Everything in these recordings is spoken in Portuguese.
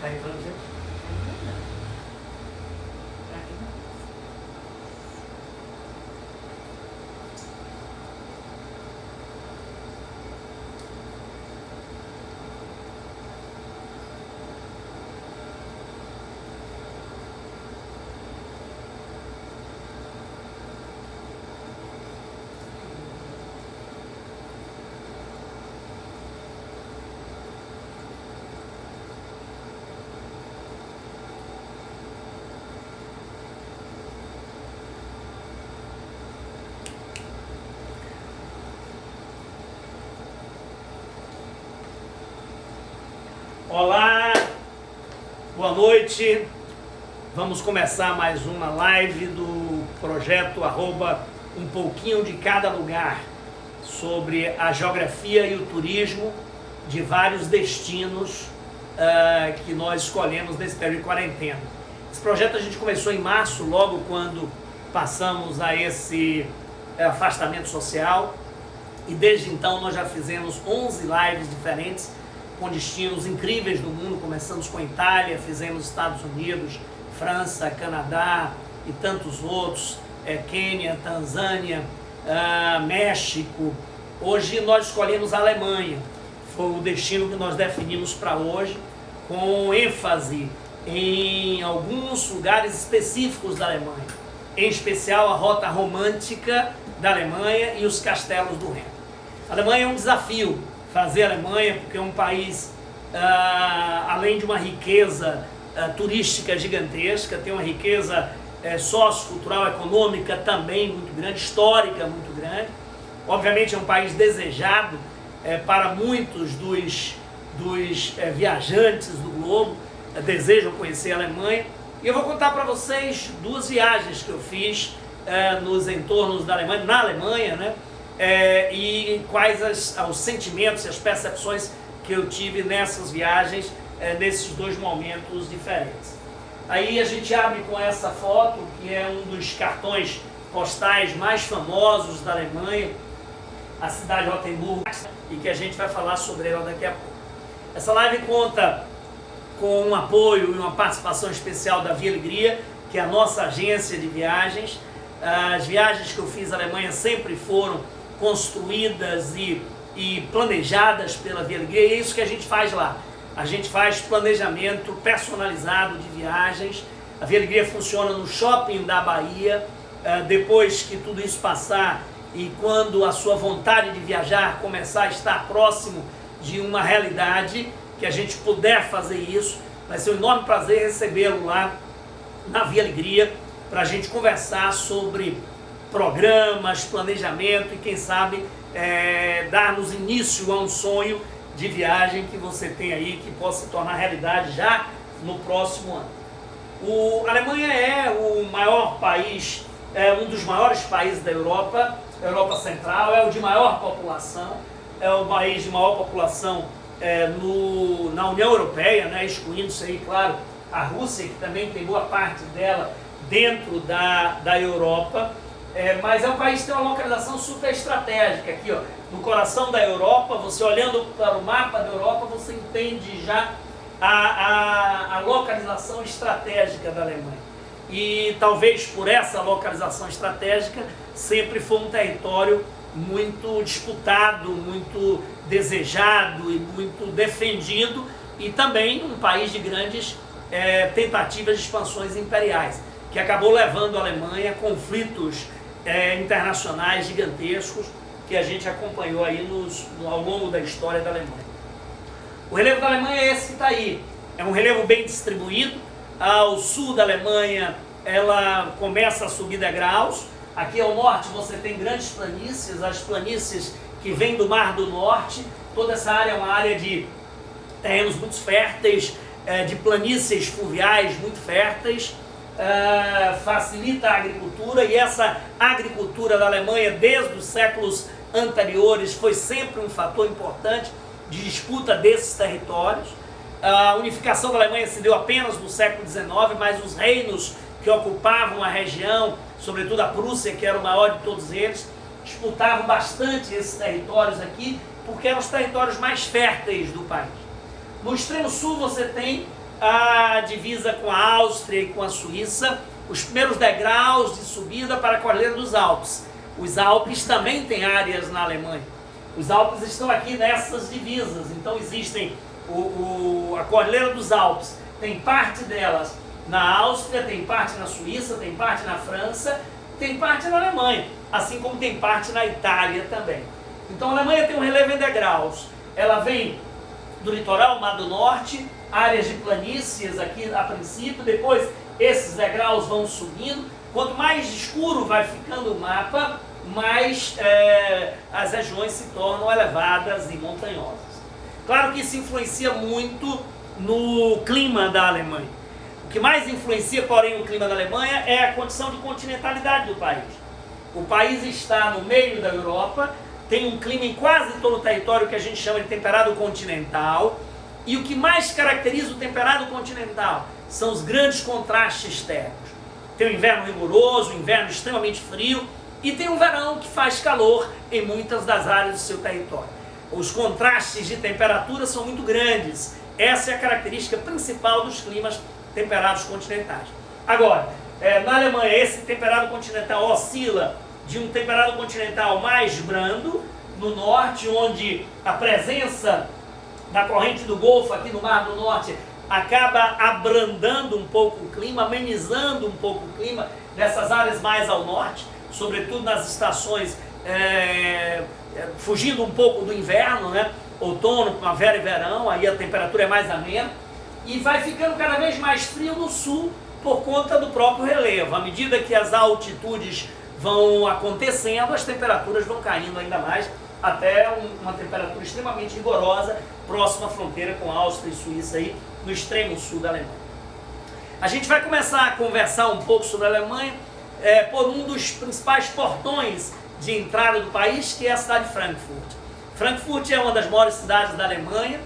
Tá entrando, gente? Olá, boa noite. Vamos começar mais uma live do projeto @um pouquinho de cada lugar, sobre a geografia e o turismo de vários destinos que nós escolhemos nesse período de quarentena. Esse projeto a gente começou em março, logo quando passamos a esse afastamento social, e desde então nós já fizemos 11 lives diferentes com destinos incríveis do mundo. Começamos com a Itália, fizemos Estados Unidos, França, Canadá e tantos outros, Quênia, Tanzânia, México. Hoje nós escolhemos a Alemanha, foi o destino que nós definimos para hoje, com ênfase em alguns lugares específicos da Alemanha, em especial a rota romântica da Alemanha e os castelos do Reno. A Alemanha é um desafio fazer a Alemanha, porque é um país, além de uma riqueza turística gigantesca, tem uma riqueza sociocultural, econômica também muito grande, histórica muito grande. Obviamente é um país desejado para muitos dos viajantes do globo, desejam conhecer a Alemanha. E eu vou contar para vocês duas viagens que eu fiz nos entornos da Alemanha, na Alemanha, né? E quais os sentimentos e as percepções que eu tive nessas viagens, nesses dois momentos diferentes. Aí a gente abre com essa foto, que é um dos cartões postais mais famosos da Alemanha, a cidade de Rotenburg, e que a gente vai falar sobre ela daqui a pouco. Essa live conta com um apoio e uma participação especial da Via Alegria, que é a nossa agência de viagens. As viagens que eu fiz à Alemanha sempre foram construídas e planejadas pela Via Alegria, e é isso que a gente faz lá. A gente faz planejamento personalizado de viagens. A Via Alegria funciona no shopping da Bahia. Depois que tudo isso passar e quando a sua vontade de viajar começar a estar próximo de uma realidade, que a gente puder fazer isso, vai ser um enorme prazer recebê-lo lá na Via Alegria, para a gente conversar sobre programas, planejamento e quem sabe darmos início a um sonho de viagem que você tem aí, que possa se tornar realidade já no próximo ano. A Alemanha é o maior país, um dos maiores países da Europa Central, é o de maior população, é o país de maior população na União Europeia, né, excluindo-se aí, claro, a Rússia, que também tem boa parte dela dentro da Europa. Mas é um país que tem uma localização super estratégica aqui, ó, no coração da Europa. Você olhando para o mapa da Europa, você entende já a localização estratégica da Alemanha. E talvez por essa localização estratégica sempre foi um território muito disputado, muito desejado e muito defendido, e também um país de grandes tentativas de expansões imperiais, que acabou levando a Alemanha a conflitos internacionais gigantescos que a gente acompanhou aí ao longo da história da Alemanha. O relevo da Alemanha é esse que está aí. É um relevo bem distribuído. Ao sul da Alemanha ela começa a subir degraus. Aqui ao norte você tem grandes planícies, as planícies que vêm do Mar do Norte. Toda essa área é uma área de terrenos muito férteis, de planícies fluviais muito férteis. Facilita a agricultura, e essa agricultura da Alemanha desde os séculos anteriores foi sempre um fator importante de disputa desses territórios. A unificação da Alemanha se deu apenas no século XIX, mas os reinos que ocupavam a região, sobretudo a Prússia, que era o maior de todos eles, disputavam bastante esses territórios aqui, porque eram os territórios mais férteis do país. No extremo sul você tem a divisa com a Áustria e com a Suíça, os primeiros degraus de subida para a Cordilheira dos Alpes. Os Alpes também têm áreas na Alemanha. Os Alpes estão aqui nessas divisas, então existem a Cordilheira dos Alpes, tem parte delas na Áustria, tem parte na Suíça, tem parte na França, tem parte na Alemanha, assim como tem parte na Itália também. Então a Alemanha tem um relevo em degraus, ela vem do litoral, Mar do Norte, áreas de planícies aqui a princípio, depois esses degraus vão subindo, quanto mais escuro vai ficando o mapa, mais as regiões se tornam elevadas e montanhosas. Claro que isso influencia muito no clima da Alemanha. O que mais influencia, porém, o clima da Alemanha é a condição de continentalidade do país. O país está no meio da Europa, tem um clima em quase todo o território que a gente chama de temperado continental, e o que mais caracteriza o temperado continental são os grandes contrastes térmicos. Tem o inverno rigoroso, o inverno extremamente frio, e tem um verão que faz calor em muitas das áreas do seu território. Os contrastes de temperatura são muito grandes. Essa é a característica principal dos climas temperados continentais. Agora, na Alemanha, esse temperado continental oscila de um temperado continental mais brando, no norte, onde a presença da corrente do Golfo aqui no Mar do Norte acaba abrandando um pouco o clima, amenizando um pouco o clima dessas áreas mais ao norte, sobretudo nas estações, fugindo um pouco do inverno, né? Outono, primavera e verão, aí a temperatura é mais amena, e vai ficando cada vez mais frio no sul por conta do próprio relevo. À medida que as altitudes vão acontecendo, as temperaturas vão caindo ainda mais, até uma temperatura extremamente rigorosa, próxima à fronteira com a Áustria e Suíça, aí, no extremo sul da Alemanha. A gente vai começar a conversar um pouco sobre a Alemanha por um dos principais portões de entrada do país, que é a cidade de Frankfurt. Frankfurt é uma das maiores cidades da Alemanha,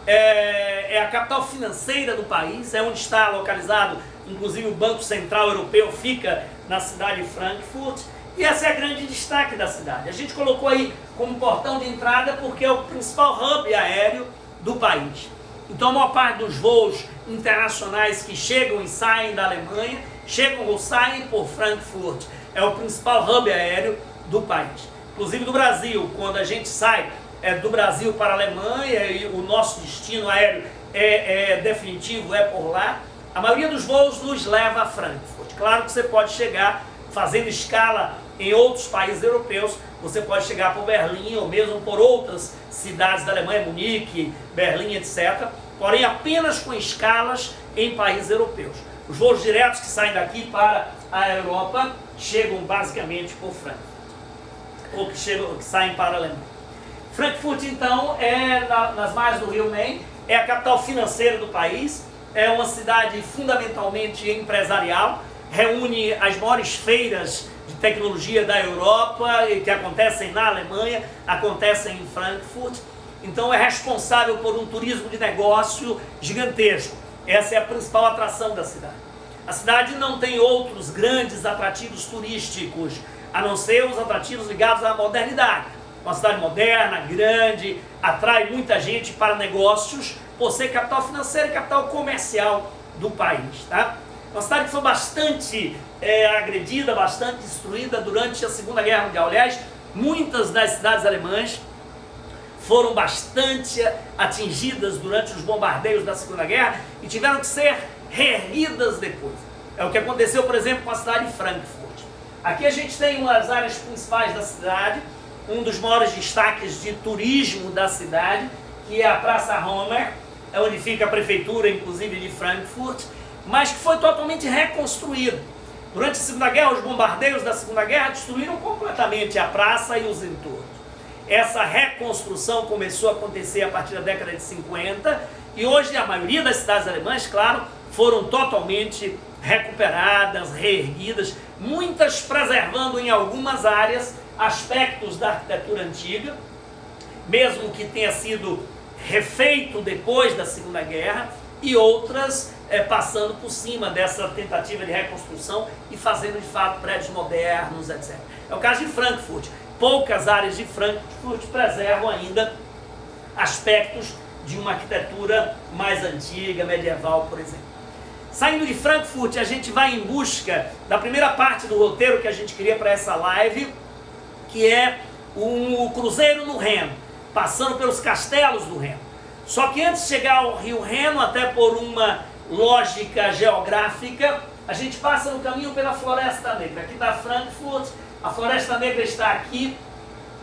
é a capital financeira do país, é onde está localizado, inclusive o Banco Central Europeu fica na cidade de Frankfurt, e esse é o grande destaque da cidade. A gente colocou aí como portão de entrada porque é o principal hub aéreo do país. Então a maior parte dos voos internacionais que chegam e saem da Alemanha, chegam ou saem por Frankfurt. É o principal hub aéreo do país. Inclusive do Brasil, quando a gente sai do Brasil para a Alemanha e o nosso destino aéreo definitivo é por lá, a maioria dos voos nos leva a Frankfurt. Claro que você pode chegar fazendo escala em outros países europeus, você pode chegar por Berlim ou mesmo por outras cidades da Alemanha, Munique, Berlim, etc. Porém, apenas com escalas em países europeus. Os voos diretos que saem daqui para a Europa chegam basicamente por Frankfurt, ou que saem para a Alemanha. Frankfurt, então, nas margens do Rio Main, é a capital financeira do país, é uma cidade fundamentalmente empresarial, reúne as maiores feiras de tecnologia da Europa, que acontecem na Alemanha, acontecem em Frankfurt. Então é responsável por um turismo de negócio gigantesco. Essa é a principal atração da cidade. A cidade não tem outros grandes atrativos turísticos, a não ser os atrativos ligados à modernidade. Uma cidade moderna, grande, atrai muita gente para negócios, por ser capital financeira e capital comercial do país, tá? Uma cidade que foi bastante agredida, bastante destruída durante a Segunda Guerra Mundial. Aliás, muitas das cidades alemãs foram bastante atingidas durante os bombardeios da Segunda Guerra e tiveram que ser reerguidas depois. É o que aconteceu, por exemplo, com a cidade de Frankfurt. Aqui a gente tem uma das áreas principais da cidade, um dos maiores destaques de turismo da cidade, que é a Praça Homer, onde fica a prefeitura, inclusive, de Frankfurt, mas que foi totalmente reconstruído. Durante a Segunda Guerra, os bombardeios da Segunda Guerra destruíram completamente a praça e os entornos. Essa reconstrução começou a acontecer a partir da década de 50 e hoje a maioria das cidades alemãs, claro, foram totalmente recuperadas, reerguidas, muitas preservando em algumas áreas aspectos da arquitetura antiga, mesmo que tenha sido refeito depois da Segunda Guerra, e outras passando por cima dessa tentativa de reconstrução e fazendo de fato prédios modernos, etc. É o caso de Frankfurt. Poucas áreas de Frankfurt preservam ainda aspectos de uma arquitetura mais antiga, medieval, por exemplo. Saindo de Frankfurt, a gente vai em busca da primeira parte do roteiro que a gente queria para essa live, que é o cruzeiro no Reno, passando pelos castelos do Reno. Só que antes de chegar ao Rio Reno, até por uma lógica geográfica, a gente passa no caminho pela Floresta Negra. Aqui está Frankfurt, a Floresta Negra está aqui,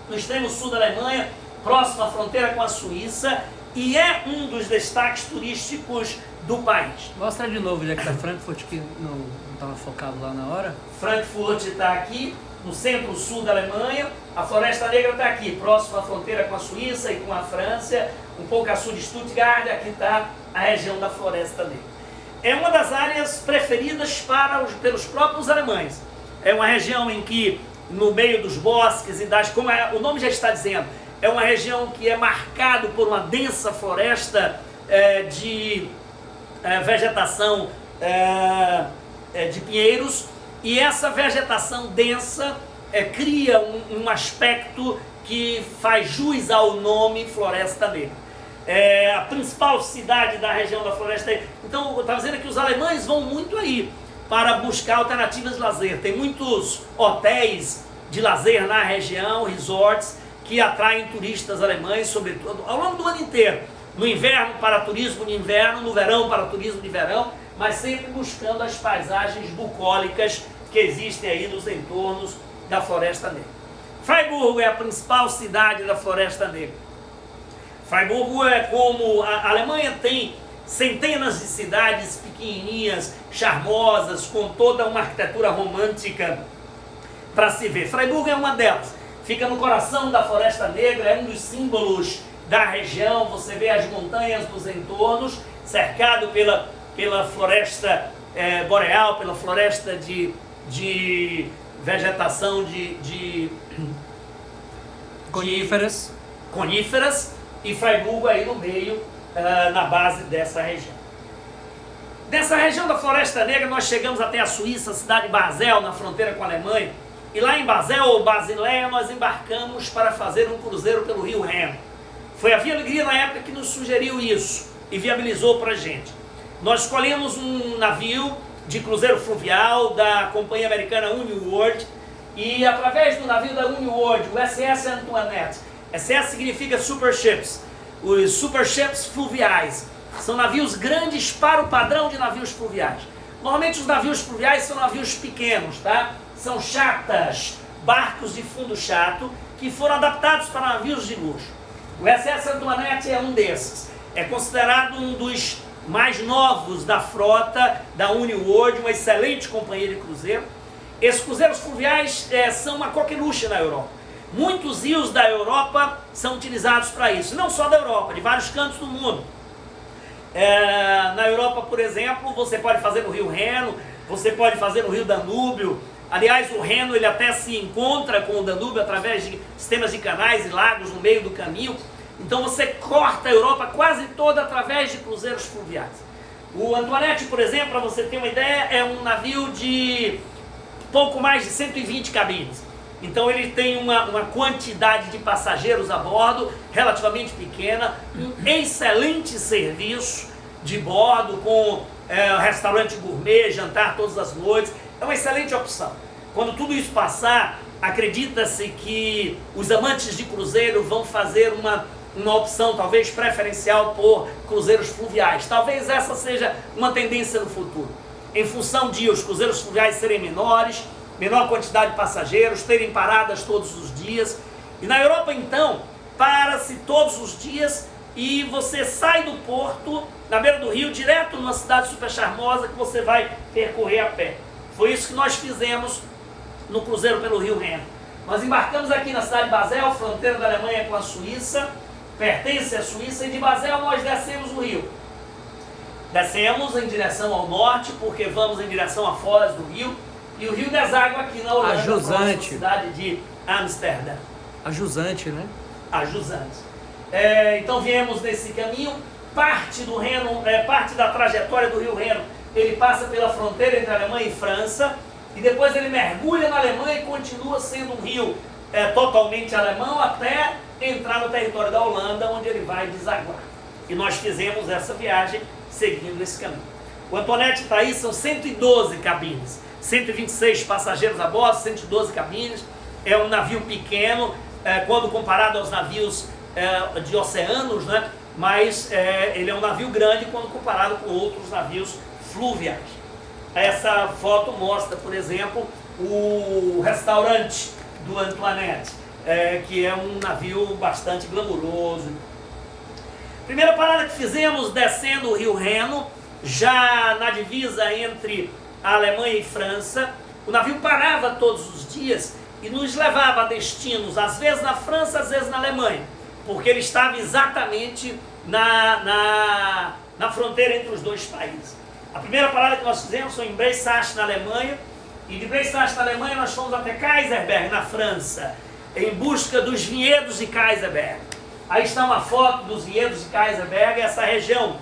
no extremo sul da Alemanha, próximo à fronteira com a Suíça, e é um dos destaques turísticos do país. Mostra de novo, já que está Frankfurt, que não estava focado lá na hora. Frankfurt está aqui, no centro-sul da Alemanha, a Floresta Negra está aqui, próximo à fronteira com a Suíça e com a França, um pouco a sul de Stuttgart, aqui está a região da Floresta Negra. É uma das áreas preferidas pelos próprios alemães. É uma região em que, no meio dos bosques e das... como o nome já está dizendo, é uma região que é marcada por uma densa floresta de vegetação de pinheiros, e essa vegetação densa cria um aspecto que faz jus ao nome Floresta Negra. A principal cidade da região da Floresta Negra. Então, eu estava dizendo que os alemães vão muito aí para buscar alternativas de lazer. Tem muitos hotéis de lazer na região, resorts, que atraem turistas alemães, sobretudo ao longo do ano inteiro. No inverno para turismo de inverno, no verão para turismo de verão, mas sempre buscando as paisagens bucólicas que existem aí nos entornos da Floresta Negra. Freiburg é a principal cidade da Floresta Negra. Freiburg é como a Alemanha tem centenas de cidades pequenininhas, charmosas, com toda uma arquitetura romântica para se ver. Freiburg é uma delas. Fica no coração da Floresta Negra, é um dos símbolos da região. Você vê as montanhas dos entornos, cercado pela floresta boreal, pela floresta de vegetação de coníferas, e Freiburg aí no meio, na base dessa região. Dessa região da Floresta Negra nós chegamos até a Suíça, a cidade de Basel, na fronteira com a Alemanha, e lá em Basel, ou Basileia, nós embarcamos para fazer um cruzeiro pelo Rio Reno. Foi a Via Alegria na época que nos sugeriu isso e viabilizou para a gente. Nós escolhemos um navio de cruzeiro fluvial da companhia americana Uniworld, e através do navio da Uniworld, o SS Antoinette, SS significa super ships, os super ships fluviais, são navios grandes para o padrão de navios fluviais. Normalmente os navios fluviais são navios pequenos, tá? São chatas, barcos de fundo chato, que foram adaptados para navios de luxo. O SS Antoinette é um desses, é considerado um dos mais novos da frota da Uniworld, uma excelente companhia de cruzeiro. Esses cruzeiros fluviais são uma coqueluche na Europa. Muitos rios da Europa são utilizados para isso, não só da Europa, de vários cantos do mundo. Na Europa, por exemplo, você pode fazer no Rio Reno, você pode fazer no Rio Danúbio. Aliás, o Reno ele até se encontra com o Danúbio através de sistemas de canais e lagos no meio do caminho. Então você corta a Europa quase toda através de cruzeiros fluviais. O Antoinette, por exemplo, para você ter uma ideia, é um navio de pouco mais de 120 cabines. Então ele tem uma quantidade de passageiros a bordo relativamente pequena, um excelente serviço de bordo com restaurante gourmet, jantar todas as noites. É uma excelente opção. Quando tudo isso passar, acredita-se que os amantes de cruzeiro vão fazer uma opção talvez preferencial por cruzeiros fluviais. Talvez essa seja uma tendência no futuro. Em função de os cruzeiros fluviais serem menores, menor quantidade de passageiros, terem paradas todos os dias. E na Europa, então, para-se todos os dias e você sai do porto, na beira do rio, direto numa cidade super charmosa que você vai percorrer a pé. Foi isso que nós fizemos no cruzeiro pelo Rio Reno. Nós embarcamos aqui na cidade de Basel, fronteira da Alemanha com a Suíça, pertence à Suíça, e de Basel nós descemos o rio. Descemos em direção ao norte, porque vamos em direção a Foz do Rio, e o rio deságua aqui na Holanda, na cidade de Amsterdã. A Jusante, né? A Jusante. Então viemos nesse caminho, parte do Reno, parte da trajetória do Rio Reno, ele passa pela fronteira entre Alemanha e França, e depois ele mergulha na Alemanha e continua sendo um rio totalmente alemão até entrar no território da Holanda, onde ele vai desaguar. e nós fizemos essa viagem seguindo esse caminho. O Antoinette está aí, são 112 cabines, 126 passageiros a bordo, 112 cabines. É um navio pequeno, quando comparado aos navios de oceanos, né? Mas ele é um navio grande quando comparado com outros navios fluviais. Essa foto mostra, por exemplo, o restaurante do Antoinette, que é um navio bastante glamuroso. Primeira parada que fizemos descendo o rio Reno, já na divisa entre a Alemanha e França. O navio parava todos os dias e nos levava a destinos, às vezes na França, às vezes na Alemanha, porque ele estava exatamente na fronteira entre os dois países. A primeira parada que nós fizemos foi em Breisach, na Alemanha, e de Breisach, na Alemanha, nós fomos até Kaysersberg, na França, em busca dos vinhedos de Kaysersberg. Aí está uma foto dos vinhedos de Kaysersberg. Essa região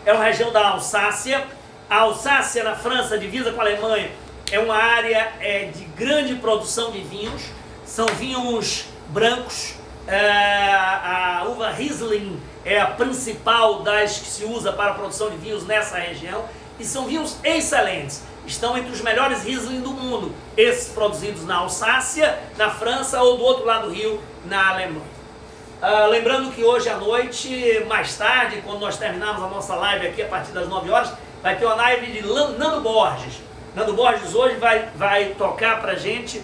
é uma região da Alsácia. A Alsácia, na França, divisa com a Alemanha, é uma área de grande produção de vinhos. São vinhos brancos. A uva Riesling é a principal das que se usa para a produção de vinhos nessa região. E são vinhos excelentes. Estão entre os melhores Riesling do mundo. Esses produzidos na Alsácia, na França, ou do outro lado do rio, na Alemanha. Lembrando que hoje à noite, mais tarde, quando nós terminarmos a nossa live aqui a partir das 9 horas, vai ter uma live de Nando Borges. Nando Borges hoje vai tocar pra gente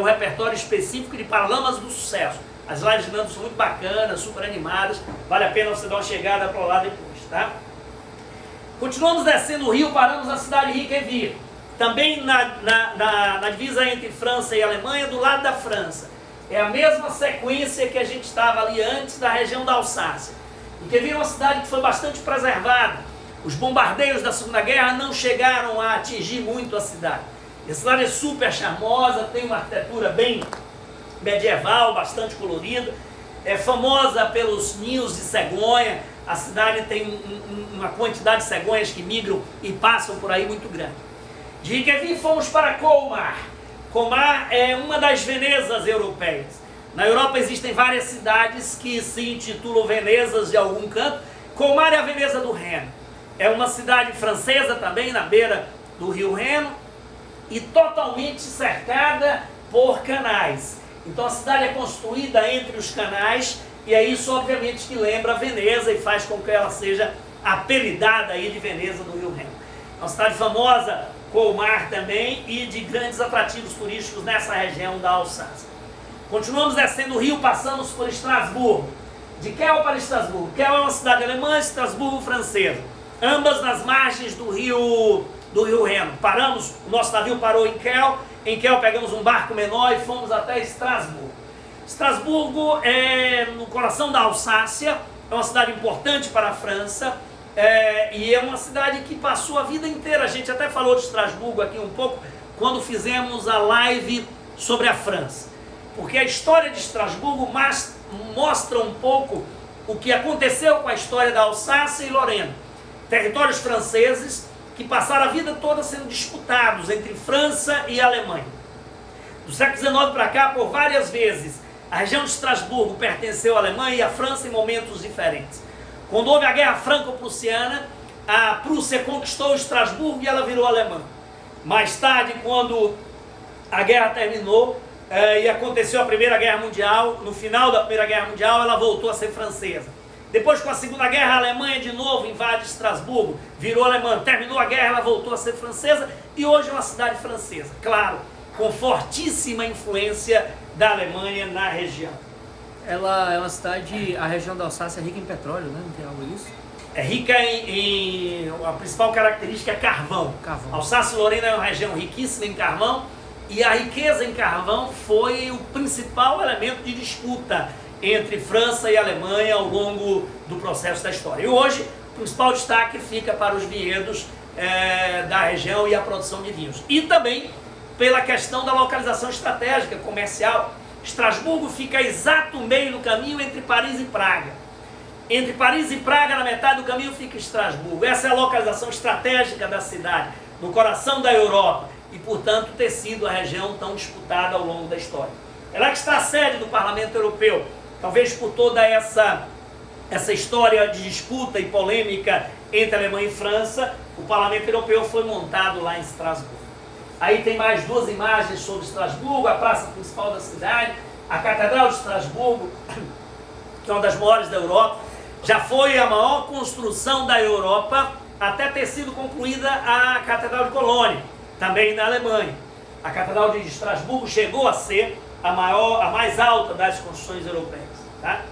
o repertório específico de Paralamas do Sucesso. As lives de Nando são muito bacanas, super animadas, vale a pena você dar uma chegada para lá depois, tá? Continuamos descendo o rio, paramos na cidade de Riqueville, também na divisa entre França e Alemanha, do lado da França. É a mesma sequência que a gente estava ali antes da região da Alsácia. Riqueville é uma cidade que foi bastante preservada. Os bombardeios da Segunda Guerra não chegaram a atingir muito a cidade. A cidade é super charmosa, tem uma arquitetura bem medieval, bastante colorida. É famosa pelos ninhos de cegonha. A cidade tem uma quantidade de cegonhas que migram e passam por aí muito grande. De Riqueville fomos para Colmar. Colmar é uma das Venezas europeias. Na Europa existem várias cidades que se intitulam Venezas de algum canto. Colmar é a Veneza do Reno. É uma cidade francesa também, na beira do rio Reno, e totalmente cercada por canais. Então a cidade é construída entre os canais, e é isso obviamente que lembra Veneza e faz com que ela seja apelidada aí de Veneza do rio Reno. É uma cidade famosa, Colmar também, e de grandes atrativos turísticos nessa região da Alsácia. Continuamos descendo o rio, passamos por Estrasburgo. De Kiel para Estrasburgo. Kiel é uma cidade alemã, Estrasburgo francesa. Ambas nas margens do rio Reno. Paramos, o nosso navio parou em Kiel. Em Kiel pegamos um barco menor e fomos até Estrasburgo. Estrasburgo é no coração da Alsácia, é uma cidade importante para a França. E é uma cidade que passou a vida inteira. A gente até falou de Estrasburgo aqui um pouco quando fizemos a live sobre a França, porque a história de Estrasburgo mostra um pouco o que aconteceu com a história da Alsácia e Lorena, territórios franceses que passaram a vida toda sendo disputados entre França e Alemanha. Do século XIX para cá, por várias vezes, a região de Estrasburgo pertenceu à Alemanha e à França em momentos diferentes. Quando houve a Guerra Franco-Prussiana, a Prússia conquistou Estrasburgo e ela virou alemã. Mais tarde, quando a guerra terminou e aconteceu a Primeira Guerra Mundial, no final da Primeira Guerra Mundial, ela voltou a ser francesa. Depois, com a Segunda Guerra, a Alemanha de novo invade Estrasburgo, virou alemã. Terminou a guerra, ela voltou a ser francesa e hoje é uma cidade francesa. Claro, com fortíssima influência da Alemanha na região. Ela é uma cidade, a região da Alsácia é rica em petróleo, né? Não tem algo disso? É rica a principal característica é carvão. Carvão. Alsácia e Lorena é uma região riquíssima em carvão, e a riqueza em carvão foi o principal elemento de disputa entre França e Alemanha ao longo do processo da história. E hoje, o principal destaque fica para os vinhedos da região e a produção de vinhos. E também pela questão da localização estratégica, comercial. Estrasburgo fica exato no meio do caminho entre Paris e Praga. Entre Paris e Praga, na metade do caminho, fica Estrasburgo. Essa é a localização estratégica da cidade, no coração da Europa, e, portanto, ter sido a região tão disputada ao longo da história. É lá que está a sede do Parlamento Europeu, talvez por toda essa essa história de disputa e polêmica entre Alemanha e França, o Parlamento Europeu foi montado lá em Estrasburgo. Aí tem mais duas imagens sobre Estrasburgo, a praça principal da cidade, a Catedral de Estrasburgo, que é uma das maiores da Europa. Já foi a maior construção da Europa até ter sido concluída a Catedral de Colônia, também na Alemanha. A Catedral de Estrasburgo chegou a ser a mais alta das construções europeias. Tá?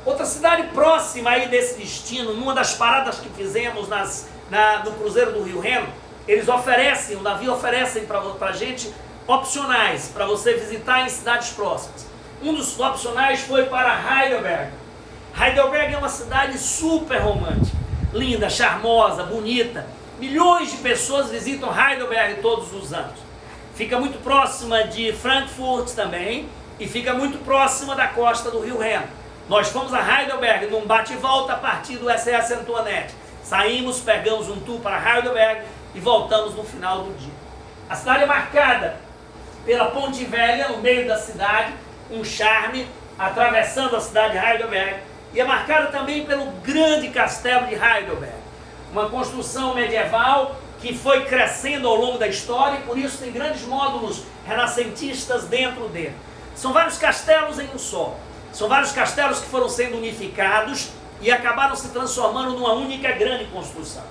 Outra cidade próxima aí desse destino, numa das paradas que fizemos no cruzeiro do Rio Reno, eles oferecem, o navio oferecem para a gente opcionais para você visitar em cidades próximas. Um dos opcionais foi para Heidelberg. Heidelberg é uma cidade super romântica, linda, charmosa, bonita. Milhões de pessoas visitam Heidelberg todos os anos. Fica muito próxima de Frankfurt também e fica muito próxima da costa do Rio Reno. Nós fomos a Heidelberg num bate e volta a partir do SS Antoinette. Saímos, pegamos um tour para Heidelberg e voltamos no final do dia. A cidade é marcada pela Ponte Velha no meio da cidade, um charme, atravessando a cidade de Heidelberg, e é marcada também pelo grande castelo de Heidelberg, uma construção medieval que foi crescendo ao longo da história e por isso tem grandes módulos renascentistas dentro dele. São vários castelos em um só. São vários castelos que foram sendo unificados e acabaram se transformando numa única grande construção.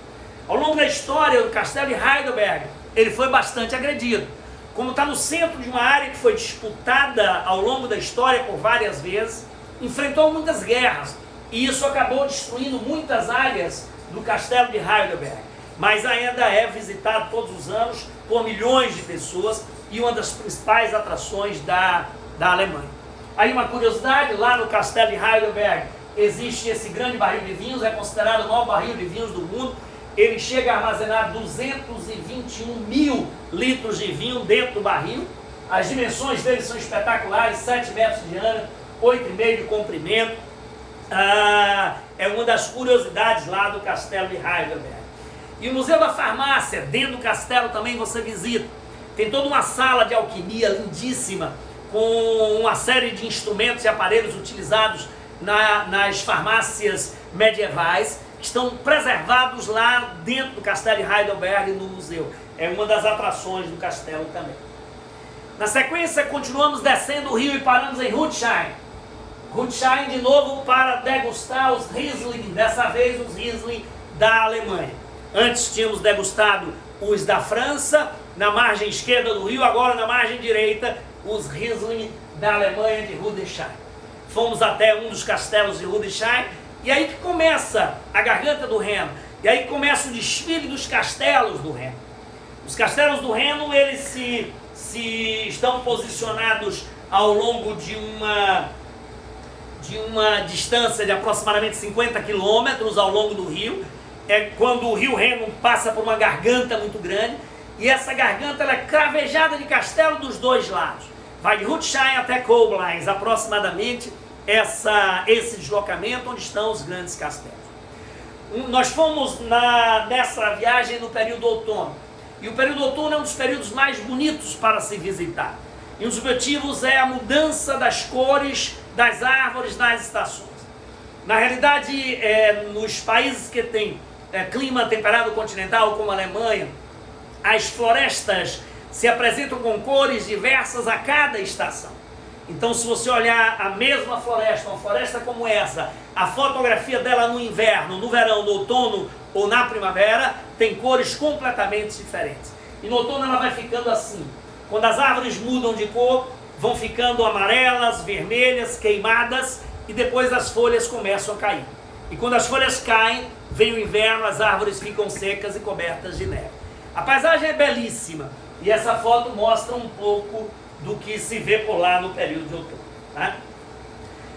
Ao longo da história, o castelo de Heidelberg, ele foi bastante agredido. Como está no centro de uma área que foi disputada ao longo da história por várias vezes, enfrentou muitas guerras e isso acabou destruindo muitas áreas do castelo de Heidelberg. Mas ainda é visitado todos os anos por milhões de pessoas e uma das principais atrações da Alemanha. Aí uma curiosidade, lá no castelo de Heidelberg existe esse grande barril de vinhos, é considerado o maior barril de vinhos do mundo. Ele chega a armazenar 221 mil litros de vinho dentro do barril. As dimensões dele são espetaculares, 7 metros de diâmetro, 8,5 de comprimento. É uma das curiosidades lá do castelo de Heidelberg. E o Museu da Farmácia, dentro do castelo também você visita. Tem toda uma sala de alquimia lindíssima, com uma série de instrumentos e aparelhos utilizados nas farmácias medievais, que estão preservados lá dentro do castelo de Heidelberg no museu. É uma das atrações do castelo também. Na sequência, continuamos descendo o rio e paramos em Rudesheim. Rudesheim de novo para degustar os Riesling, dessa vez os Riesling da Alemanha. Antes tínhamos degustado os da França, na margem esquerda do rio, agora na margem direita, os Riesling da Alemanha de Rudesheim. Fomos até um dos castelos de Rudesheim, e aí que começa a garganta do Reno, e aí começa o desfile dos castelos do Reno. Os castelos do Reno, eles se estão posicionados ao longo de uma distância de aproximadamente 50 quilômetros ao longo do rio. É quando o rio Reno passa por uma garganta muito grande, e essa garganta ela é cravejada de castelo dos dois lados. Vai de Rudesheim até Koblenz, aproximadamente esse deslocamento onde estão os grandes castelos. Nós fomos nessa viagem no período outono, e o período outono é um dos períodos mais bonitos para se visitar. E um dos motivos é a mudança das cores das árvores nas estações. Na realidade, nos países que têm clima temperado continental, como a Alemanha, as florestas se apresentam com cores diversas a cada estação. Então, se você olhar a mesma floresta, uma floresta como essa, a fotografia dela no inverno, no verão, no outono ou na primavera, tem cores completamente diferentes. E no outono ela vai ficando assim. Quando as árvores mudam de cor, vão ficando amarelas, vermelhas, queimadas, e depois as folhas começam a cair. E quando as folhas caem, vem o inverno, as árvores ficam secas e cobertas de neve. A paisagem é belíssima, e essa foto mostra um pouco do que se vê por lá no período de outono. Tá?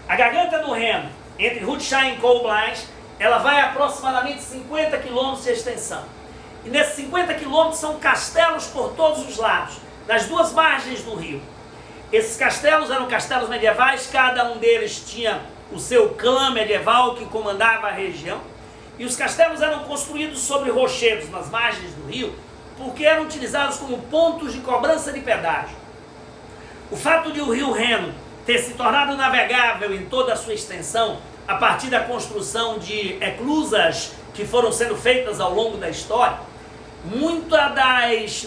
A garganta do Reno, entre Rudesheim e Koblenz, ela vai a aproximadamente 50 quilômetros de extensão. E nesses 50 quilômetros são castelos por todos os lados, nas duas margens do rio. Esses castelos eram castelos medievais, cada um deles tinha o seu clã medieval que comandava a região. E os castelos eram construídos sobre rochedos nas margens do rio, porque eram utilizados como pontos de cobrança de pedágio. O fato de o rio Reno ter se tornado navegável em toda a sua extensão, a partir da construção de eclusas que foram sendo feitas ao longo da história, muita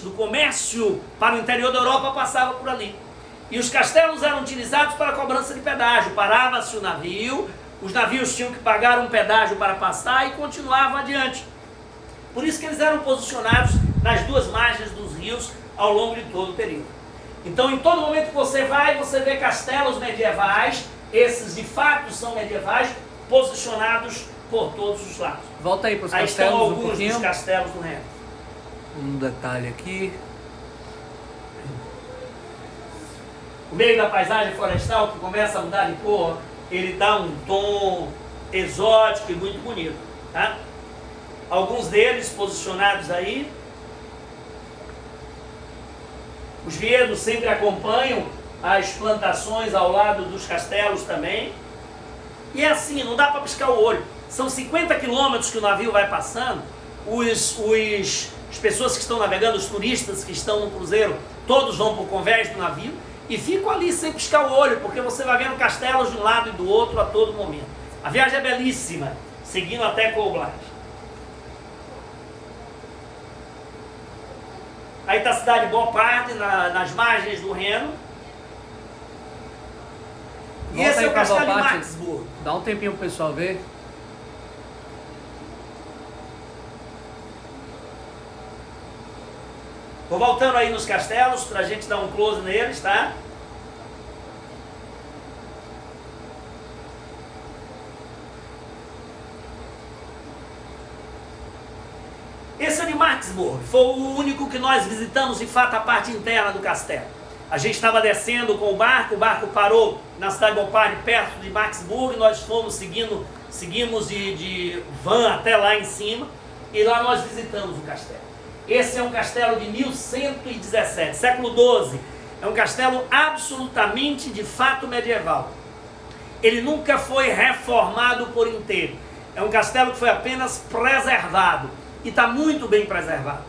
do comércio para o interior da Europa passava por ali. E os castelos eram utilizados para a cobrança de pedágio. Parava-se o navio, os navios tinham que pagar um pedágio para passar e continuavam adiante. Por isso que eles eram posicionados nas duas margens dos rios ao longo de todo o período. Então, em todo momento que você vai, você vê castelos medievais, esses de fato são medievais, posicionados por todos os lados. Volta aí para os Aí castelos estão um alguns pouquinho. dos castelos do Reno. Um detalhe aqui. O meio da paisagem florestal, que começa a mudar de cor, ele dá um tom exótico e muito bonito, tá? Alguns deles posicionados aí. Os vinhedos sempre acompanham as plantações ao lado dos castelos também. E é assim, não dá para piscar o olho. São 50 quilômetros que o navio vai passando. As pessoas que estão navegando, os turistas que estão no cruzeiro, todos vão para o convés do navio e ficam ali sem piscar o olho, porque você vai vendo castelos de um lado e do outro a todo momento. A viagem é belíssima, seguindo até Coblage. Aí está a cidade de Beaupart, nas margens do Reno. E Volta esse aí é o pra castelo de Beaupart. Marksburg. Dá um tempinho pro pessoal ver. Vou voltando aí nos castelos para a gente dar um close neles, tá? Esse é de Marksburg, foi o único que nós visitamos de fato a parte interna do castelo. A gente estava descendo com o barco parou na cidade de Beaupart, perto de Marksburg, nós seguimos de van até lá em cima, e lá nós visitamos o castelo. Esse é um castelo de 1117, século XII, é um castelo absolutamente de fato medieval. Ele nunca foi reformado por inteiro, é um castelo que foi apenas preservado, e está muito bem preservado.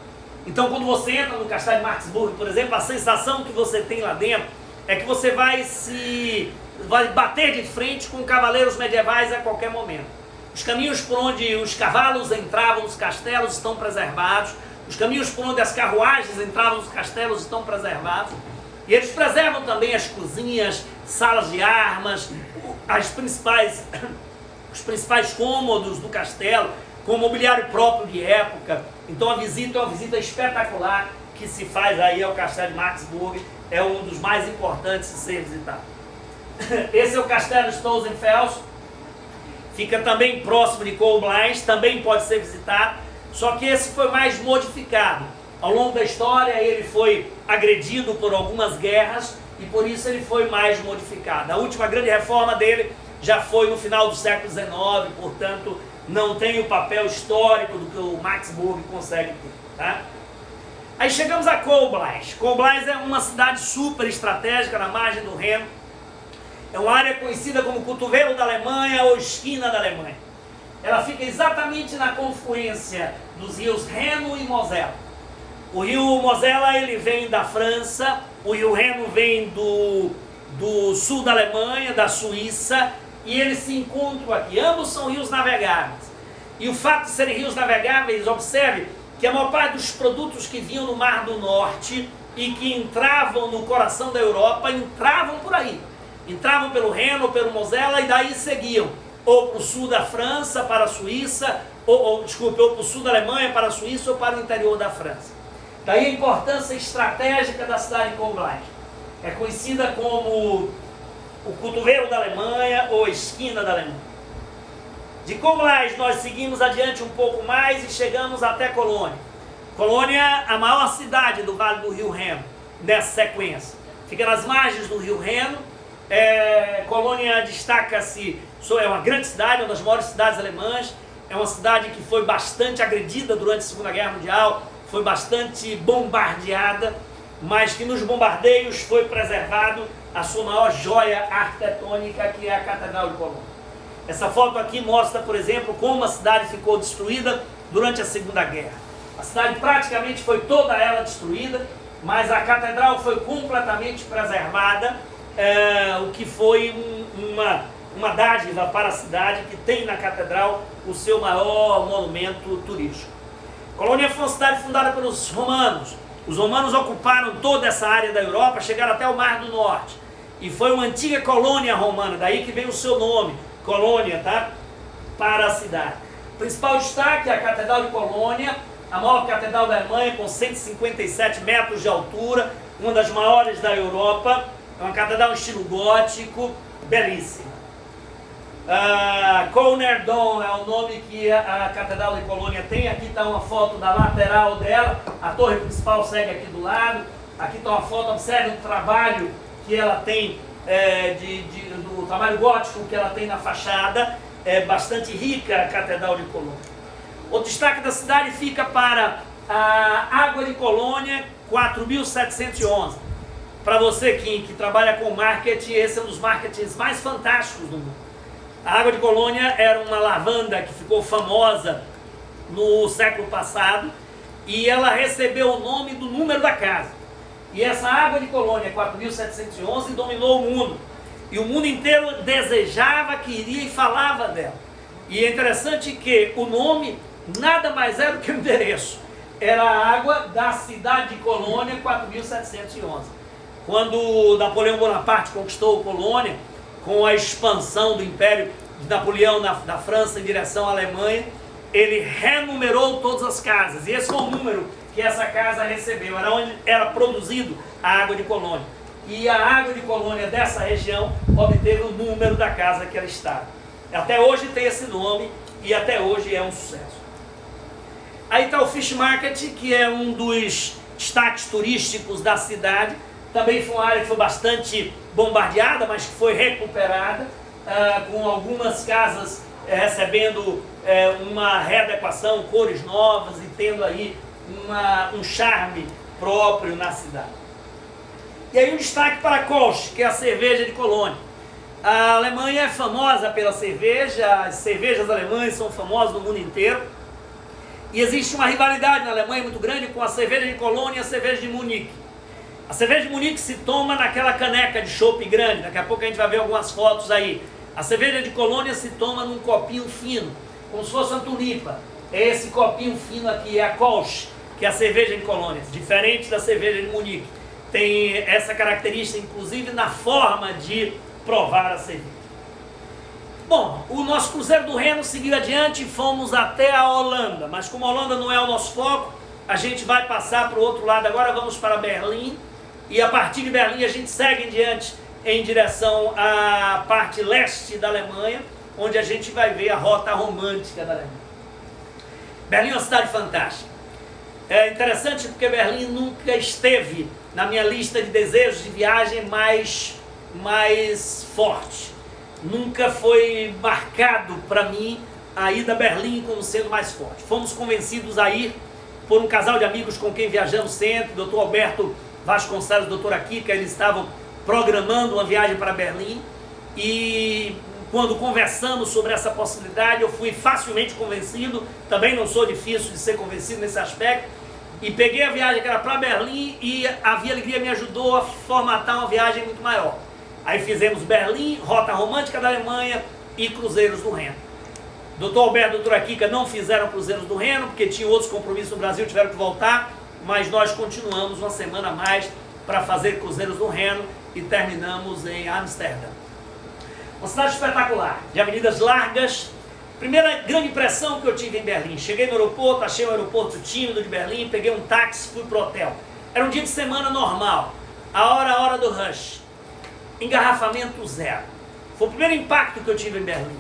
Então, quando você entra no castelo de Marksburg, por exemplo, a sensação que você tem lá dentro é que você vai bater de frente com cavaleiros medievais a qualquer momento. Os caminhos por onde os cavalos entravam nos castelos estão preservados, os caminhos por onde as carruagens entravam nos castelos estão preservados, e eles preservam também as cozinhas, salas de armas, os principais cômodos do castelo, com mobiliário próprio de época. Então a visita é uma visita espetacular que se faz aí ao castelo de Marksburg, é um dos mais importantes de ser visitado. Esse é o castelo de Stolzenfels, fica também próximo de Coblage, também pode ser visitado, só que esse foi mais modificado. Ao longo da história ele foi agredido por algumas guerras e por isso ele foi mais modificado. A última grande reforma dele já foi no final do século XIX, portanto não tem o papel histórico do que o Marksburg consegue ter, tá? Aí chegamos a Coblage. Coblage é uma cidade super estratégica na margem do Reno. É uma área conhecida como cotovelo da Alemanha ou esquina da Alemanha. Ela fica exatamente na confluência dos rios Reno e Mosela. O rio Mosela ele vem da França, o rio Reno vem do sul da Alemanha, da Suíça, e eles se encontram aqui. Ambos são rios navegáveis. E o fato de serem rios navegáveis, observe que a maior parte dos produtos que vinham no Mar do Norte e que entravam no coração da Europa, entravam por aí. Entravam pelo Reno, pelo Mosela e daí seguiam ou para o sul da França, para a Suíça, ou para o sul da Alemanha, para a Suíça ou para o interior da França. Daí a importância estratégica da cidade de Coblage. É conhecida como o cotovelo da Alemanha ou a esquina da Alemanha. De Coblage nós seguimos adiante um pouco mais e chegamos até Colônia. Colônia, a maior cidade do Vale do Rio Reno, nessa sequência. Fica nas margens do Rio Reno. Colônia destaca-se, é uma grande cidade, uma das maiores cidades alemãs. É uma cidade que foi bastante agredida durante a Segunda Guerra Mundial, foi bastante bombardeada, mas que nos bombardeios foi preservado a sua maior joia arquitetônica, que é a Catedral de Colônia. Essa foto aqui mostra, por exemplo, como a cidade ficou destruída durante a Segunda Guerra. A cidade praticamente foi toda ela destruída, mas a catedral foi completamente preservada, o que foi uma dádiva para a cidade que tem na catedral o seu maior monumento turístico. Colônia foi uma cidade fundada pelos romanos. Os romanos ocuparam toda essa área da Europa, chegaram até o Mar do Norte. E foi uma antiga colônia romana, daí que vem o seu nome, Colônia, tá? Para a cidade. O principal destaque é a Catedral de Colônia, a maior catedral da Alemanha, com 157 metros de altura, uma das maiores da Europa. É uma catedral em estilo gótico, belíssima. Kölner Dom é o nome que a Catedral de Colônia tem. Aqui está uma foto da lateral dela, a torre principal segue aqui do lado. Aqui está uma foto, observe o trabalho que ela tem, do trabalho gótico que ela tem na fachada. É bastante rica a Catedral de Colônia. O destaque da cidade fica para a Água de Colônia, 4.711. Para você que trabalha com marketing, esse é um dos marketings mais fantásticos do mundo. A Água de Colônia era uma lavanda que ficou famosa no século passado e ela recebeu o nome do número da casa. E essa Água de Colônia, 4.711, dominou o mundo. E o mundo inteiro desejava, queria e falava dela. E é interessante que o nome nada mais era do que o endereço. Era a água da cidade de Colônia, 4.711. Quando Napoleão Bonaparte conquistou Colônia, com a expansão do Império de Napoleão da França em direção à Alemanha, ele renumerou todas as casas. E esse foi o número que essa casa recebeu. Era onde era produzido a Água de Colônia. E a Água de Colônia dessa região obteve o número da casa que ela estava. Até hoje tem esse nome e até hoje é um sucesso. Aí está o Fish Market, que é um dos destaques turísticos da cidade. Também foi uma área que foi bastante bombardeada, mas que foi recuperada, com algumas casas recebendo uma readequação, cores novas e tendo aí um charme próprio na cidade. E aí um destaque para a Kolsch, que é a cerveja de Colônia. A Alemanha é famosa pela cerveja, as cervejas alemãs são famosas no mundo inteiro. E existe uma rivalidade na Alemanha muito grande com a cerveja de Colônia e a cerveja de Munique. A cerveja de Munique se toma naquela caneca de chopp grande, daqui a pouco a gente vai ver algumas fotos aí. A cerveja de Colônia se toma num copinho fino, como se fosse uma tulipa. É esse copinho fino aqui, é a Kolsch, que é a cerveja de Colônia, diferente da cerveja de Munique. Tem essa característica, inclusive, na forma de provar a cerveja. Bom, o nosso cruzeiro do Reno seguiu adiante e fomos até a Holanda, mas como a Holanda não é o nosso foco, a gente vai passar para o outro lado agora, vamos para Berlim, e a partir de Berlim a gente segue em diante em direção à parte leste da Alemanha, onde a gente vai ver a rota romântica da Alemanha. Berlim é uma cidade fantástica. É interessante porque Berlim nunca esteve na minha lista de desejos de viagem mais forte. Nunca foi marcado para mim a ida a Berlim como sendo mais forte. Fomos convencidos a ir por um casal de amigos com quem viajamos sempre, Dr. Alberto Vasconcelos e Dra. Kika, eles estavam programando uma viagem para Berlim e quando conversamos sobre essa possibilidade eu fui facilmente convencido, também não sou difícil de ser convencido nesse aspecto, e peguei a viagem que era para Berlim e a Via Alegria me ajudou a formatar uma viagem muito maior. Aí fizemos Berlim, Rota Romântica da Alemanha e Cruzeiros do Reno. Dr. Alberto e Dra. Kika não fizeram Cruzeiros do Reno, porque tinham outros compromissos no Brasil, tiveram que voltar, mas nós continuamos uma semana a mais para fazer Cruzeiros do Reno e terminamos em Amsterdã. Uma cidade espetacular, de avenidas largas. Primeira grande impressão que eu tive em Berlim, cheguei no aeroporto, achei um aeroporto tímido de Berlim, peguei um táxi, fui para o hotel. Era um dia de semana normal, a hora do rush, engarrafamento zero. Foi o primeiro impacto que eu tive em Berlim.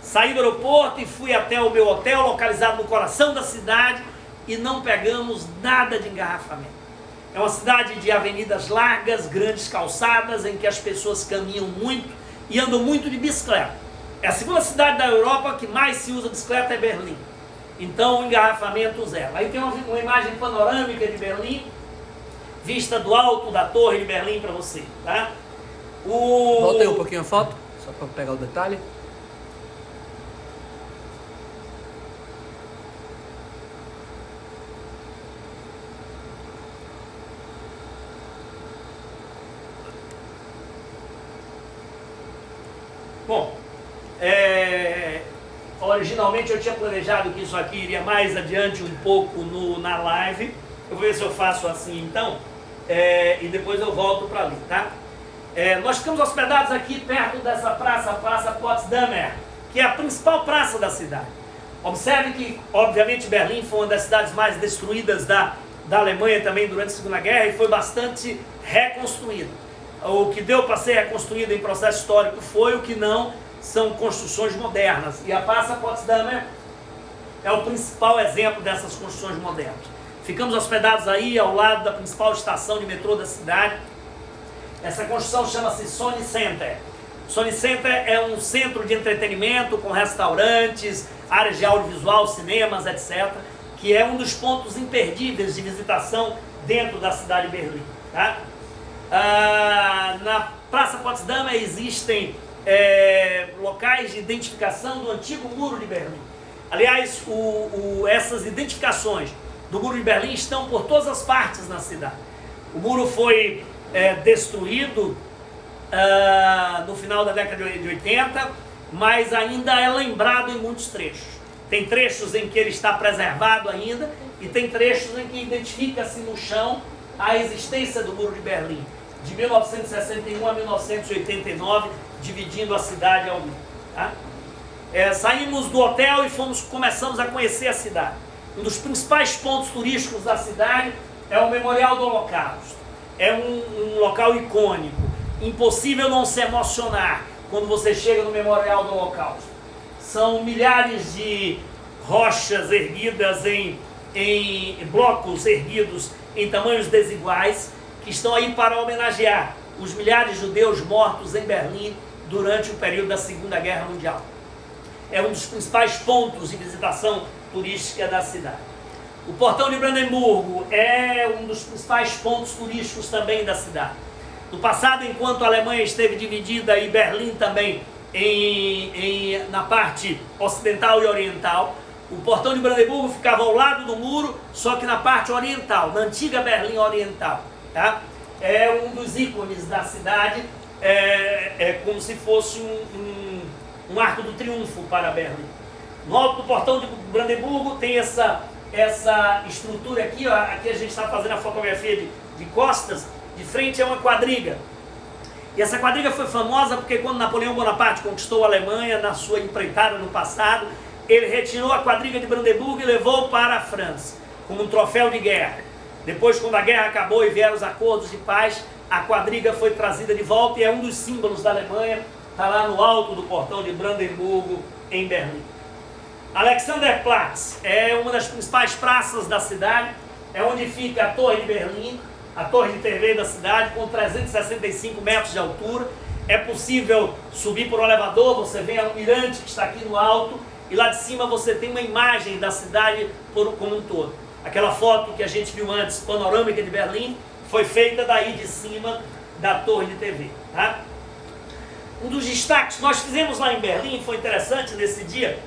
Saí do aeroporto e fui até o meu hotel, localizado no coração da cidade, e não pegamos nada de engarrafamento. É uma cidade de avenidas largas, grandes calçadas, em que as pessoas caminham muito e andam muito de bicicleta. É a segunda cidade da Europa que mais se usa bicicleta, é Berlim. Então, engarrafamento zero. Aí tem uma imagem panorâmica de Berlim, vista do alto da torre de Berlim para você, tá? Volta aí um pouquinho a foto, só para pegar o detalhe. Bom, Originalmente eu tinha planejado que isso aqui iria mais adiante um pouco na live. Eu vou ver se eu faço assim então, e depois eu volto para ali, tá? Nós ficamos hospedados aqui perto dessa praça, a Praça Potsdamer, que é a principal praça da cidade. Observe que, obviamente, Berlim foi uma das cidades mais destruídas da Alemanha também durante a Segunda Guerra e foi bastante reconstruída. O que deu para ser reconstruído em processo histórico foi, o que não são construções modernas. E a Praça Potsdamer é o principal exemplo dessas construções modernas. Ficamos hospedados aí ao lado da principal estação de metrô da cidade. Essa construção chama-se Sony Center. Sony Center é um centro de entretenimento com restaurantes, áreas de audiovisual, cinemas, etc., que é um dos pontos imperdíveis de visitação dentro da cidade de Berlim. Tá? Na Praça Potsdamer existem locais de identificação do antigo Muro de Berlim. Aliás, essas identificações do Muro de Berlim estão por todas as partes na cidade. O muro foi destruído no final da década de 80, mas ainda é lembrado em muitos trechos. Tem trechos em que ele está preservado ainda e tem trechos em que identifica-se no chão a existência do Muro de Berlim, de 1961 a 1989, dividindo a cidade ao meio. Tá? Saímos do hotel e começamos a conhecer a cidade. Um dos principais pontos turísticos da cidade é o Memorial do Holocausto. É um local icônico. Impossível não se emocionar quando você chega no Memorial do Holocausto. São milhares de rochas erguidas em blocos erguidos em tamanhos desiguais, que estão aí para homenagear os milhares de judeus mortos em Berlim durante o período da Segunda Guerra Mundial. É um dos principais pontos de visitação turística da cidade. O Portão de Brandemburgo é um dos principais pontos turísticos também da cidade. No passado, enquanto a Alemanha esteve dividida e Berlim também na parte ocidental e oriental, o Portão de Brandemburgo ficava ao lado do muro, só que na parte oriental, na antiga Berlim Oriental. Tá? É um dos ícones da cidade, como se fosse um arco do triunfo para Berlim. No alto do Portão de Brandemburgo tem essa estrutura aqui, ó, aqui a gente está fazendo a fotografia de costas, de frente é uma quadriga. E essa quadriga foi famosa porque quando Napoleão Bonaparte conquistou a Alemanha na sua empreitada no passado, ele retirou a quadriga de Brandemburgo e levou para a França, como um troféu de guerra. Depois, quando a guerra acabou e vieram os acordos de paz, a quadriga foi trazida de volta e é um dos símbolos da Alemanha, está lá no alto do Portão de Brandemburgo, em Berlim. Alexanderplatz é uma das principais praças da cidade, é onde fica a Torre de Berlim, a torre de TV da cidade, com 365 metros de altura. É possível subir por um elevador, você vê a mirante que está aqui no alto, e lá de cima você tem uma imagem da cidade como um todo. Aquela foto que a gente viu antes, panorâmica de Berlim, foi feita daí de cima da torre de TV. Tá? Um dos destaques que nós fizemos lá em Berlim, foi interessante nesse dia,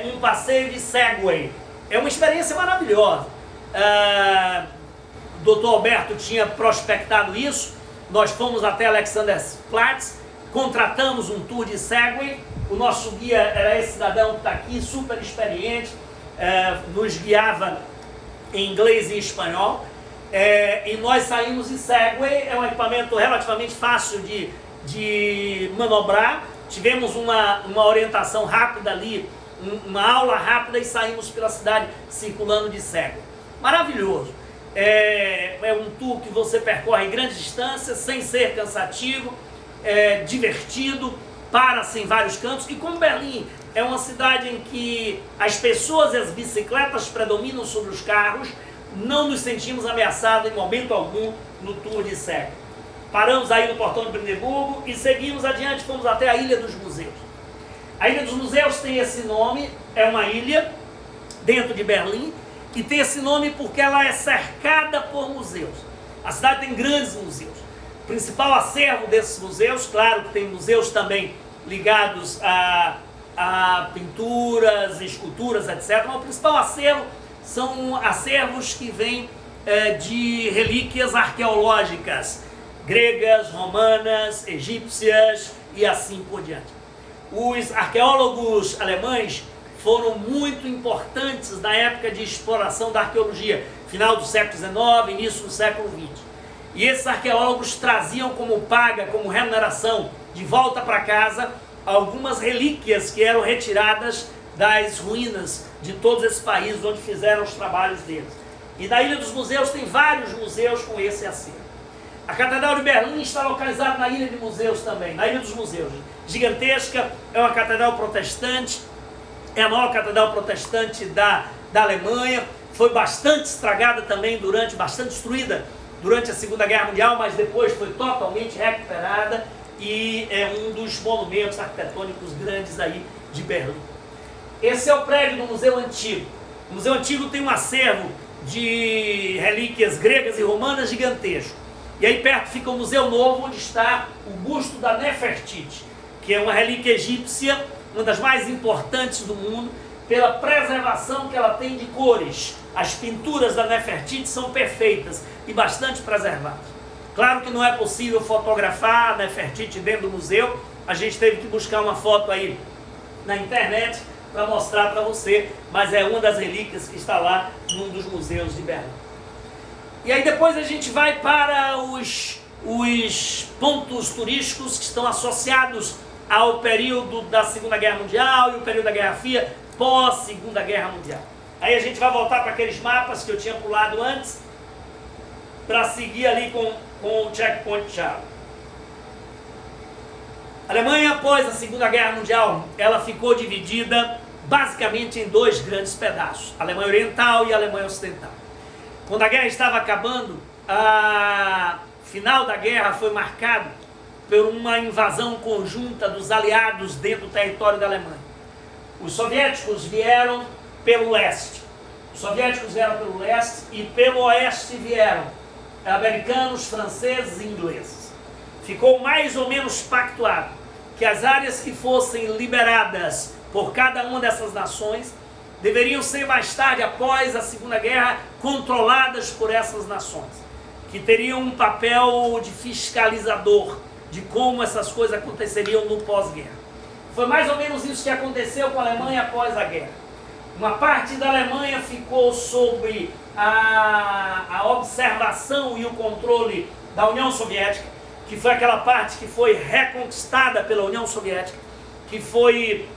um passeio de Segway. É uma experiência maravilhosa. O Dr. Alberto tinha prospectado isso, nós fomos até Alexanderplatz, contratamos um tour de Segway, o nosso guia era esse cidadão que está aqui, super experiente, nos guiava em inglês e espanhol, e nós saímos de Segway, é um equipamento relativamente fácil de manobrar, tivemos uma orientação rápida ali, uma aula rápida e saímos pela cidade circulando de Segway. Maravilhoso! É um tour que você percorre grandes distâncias, sem ser cansativo, divertido, para-se em vários cantos. E como Berlim é uma cidade em que as pessoas e as bicicletas predominam sobre os carros, não nos sentimos ameaçados em momento algum no tour de Segway. Paramos aí no Portão de Brandemburgo e seguimos adiante, fomos até a Ilha dos Museus. A Ilha dos Museus tem esse nome, é uma ilha dentro de Berlim, e tem esse nome porque ela é cercada por museus. A cidade tem grandes museus. O principal acervo desses museus, claro que tem museus também ligados a pinturas, esculturas, etc. Mas o principal acervo são acervos que vêm de relíquias arqueológicas, gregas, romanas, egípcias e assim por diante. Os arqueólogos alemães foram muito importantes na época de exploração da arqueologia, final do século XIX, início do século XX. E esses arqueólogos traziam como paga, como remuneração, de volta para casa, algumas relíquias que eram retiradas das ruínas de todos esses países onde fizeram os trabalhos deles. E na Ilha dos Museus tem vários museus com esse acervo. A Catedral de Berlim está localizada na Ilha de Museus também, na Ilha dos Museus. Gigantesca, é uma catedral protestante, é a maior catedral protestante da Alemanha, foi bastante estragada também bastante destruída durante a Segunda Guerra Mundial, mas depois foi totalmente recuperada e é um dos monumentos arquitetônicos grandes aí de Berlim. Esse é o prédio do Museu Antigo. O Museu Antigo tem um acervo de relíquias gregas e romanas gigantesco. E aí perto fica o Museu Novo, onde está o busto da Nefertiti, que é uma relíquia egípcia, uma das mais importantes do mundo, pela preservação que ela tem de cores. As pinturas da Nefertiti são perfeitas e bastante preservadas. Claro que não é possível fotografar a Nefertiti dentro do museu, a gente teve que buscar uma foto aí na internet para mostrar para você, mas é uma das relíquias que está lá num dos museus de Berlim. E aí depois a gente vai para os pontos turísticos que estão associados ao período da Segunda Guerra Mundial e o período da Guerra Fria, pós-Segunda Guerra Mundial. Aí a gente vai voltar para aqueles mapas que eu tinha pulado antes, para seguir ali com o checkpoint Charlie. A Alemanha, após a Segunda Guerra Mundial, ela ficou dividida basicamente em dois grandes pedaços, a Alemanha Oriental e a Alemanha Ocidental. Quando a guerra estava acabando, a final da guerra foi marcado por uma invasão conjunta dos aliados dentro do território da Alemanha. Os soviéticos vieram pelo leste. E pelo oeste vieram americanos, franceses e ingleses. Ficou mais ou menos pactuado que as áreas que fossem liberadas por cada uma dessas nações deveriam ser mais tarde, após a Segunda Guerra, controladas por essas nações, que teriam um papel de fiscalizador de como essas coisas aconteceriam no pós-guerra. Foi mais ou menos isso que aconteceu com a Alemanha após a guerra. Uma parte da Alemanha ficou sob a observação e o controle da União Soviética, que foi aquela parte que foi reconquistada pela União Soviética, que foi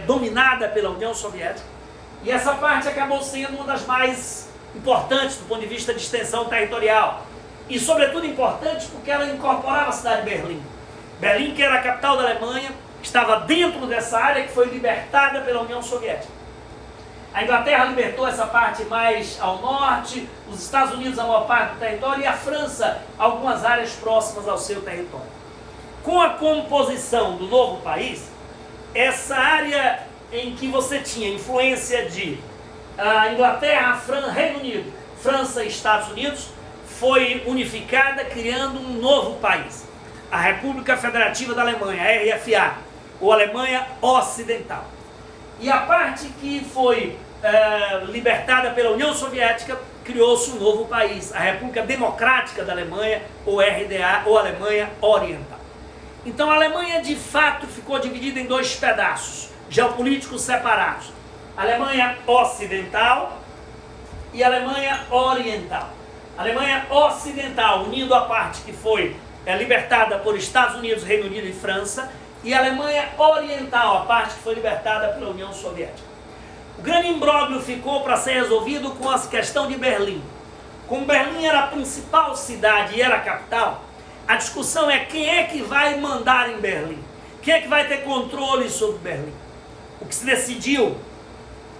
dominada pela União Soviética, e essa parte acabou sendo uma das mais importantes do ponto de vista de extensão territorial, e sobretudo importante porque ela incorporava a cidade de Berlim. Berlim, que era a capital da Alemanha, estava dentro dessa área que foi libertada pela União Soviética. A Inglaterra libertou essa parte mais ao norte, os Estados Unidos a maior parte do território e a França algumas áreas próximas ao seu território. Com a composição do novo país, essa área em que você tinha influência de Inglaterra, Reino Unido, França e Estados Unidos, foi unificada, criando um novo país, a República Federativa da Alemanha, a RFA, ou Alemanha Ocidental. E a parte que foi libertada pela União Soviética, criou-se um novo país, a República Democrática da Alemanha, ou RDA, ou Alemanha Oriental. Então a Alemanha de fato ficou dividida em dois pedaços geopolíticos separados, a Alemanha Ocidental e a Alemanha Oriental. A Alemanha Ocidental unindo a parte que foi libertada por Estados Unidos, Reino Unido e França, e a Alemanha Oriental, a parte que foi libertada pela União Soviética. O grande imbróglio ficou para ser resolvido com a questão de Berlim. Como Berlim era a principal cidade e era a capital, a discussão é quem é que vai mandar em Berlim, quem é que vai ter controle sobre Berlim. O que se decidiu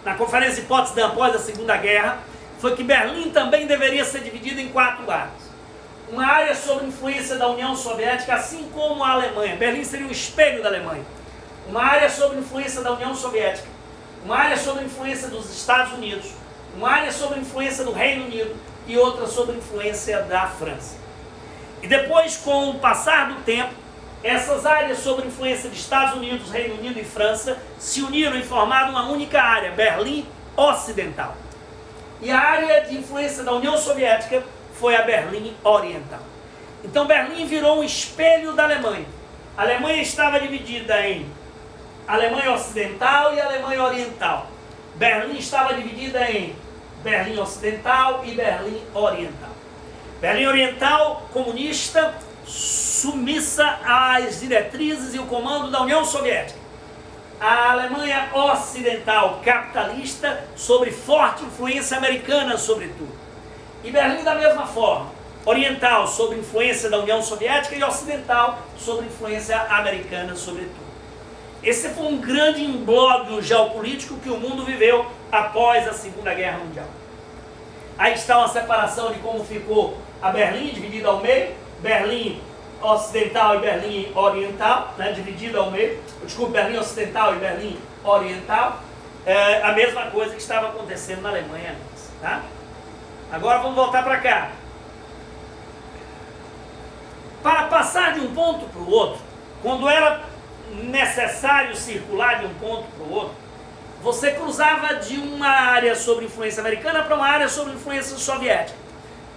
na Conferência de Potsdam após a Segunda Guerra foi que Berlim também deveria ser dividida em 4 áreas. Uma área sob influência da União Soviética, assim como a Alemanha. Berlim seria um espelho da Alemanha. Uma área sob influência da União Soviética. Uma área sob influência dos Estados Unidos. Uma área sob influência do Reino Unido. E outra sob influência da França. E depois, com o passar do tempo, essas áreas sob influência de Estados Unidos, Reino Unido e França se uniram e formaram uma única área, Berlim Ocidental. E a área de influência da União Soviética foi a Berlim Oriental. Então Berlim virou um espelho da Alemanha. A Alemanha estava dividida em Alemanha Ocidental e Alemanha Oriental. Berlim estava dividida em Berlim Ocidental e Berlim Oriental. Berlim Oriental, comunista, submissa às diretrizes e o comando da União Soviética. A Alemanha Ocidental, capitalista, sob forte influência americana, sobretudo. E Berlim da mesma forma. Oriental, sob influência da União Soviética, e ocidental, sob influência americana, sobretudo. Esse foi um grande imbróglio geopolítico que o mundo viveu após a Segunda Guerra Mundial. Aí está uma separação de como ficou a Berlim, dividida ao meio, Berlim Ocidental e Berlim Oriental, né, dividida ao meio, desculpe, Berlim Ocidental e Berlim Oriental, a mesma coisa que estava acontecendo na Alemanha antes, tá? Agora vamos voltar para cá. Para passar de um ponto para o outro, quando era necessário circular de um ponto para o outro, você cruzava de uma área sob influência americana para uma área sob influência soviética,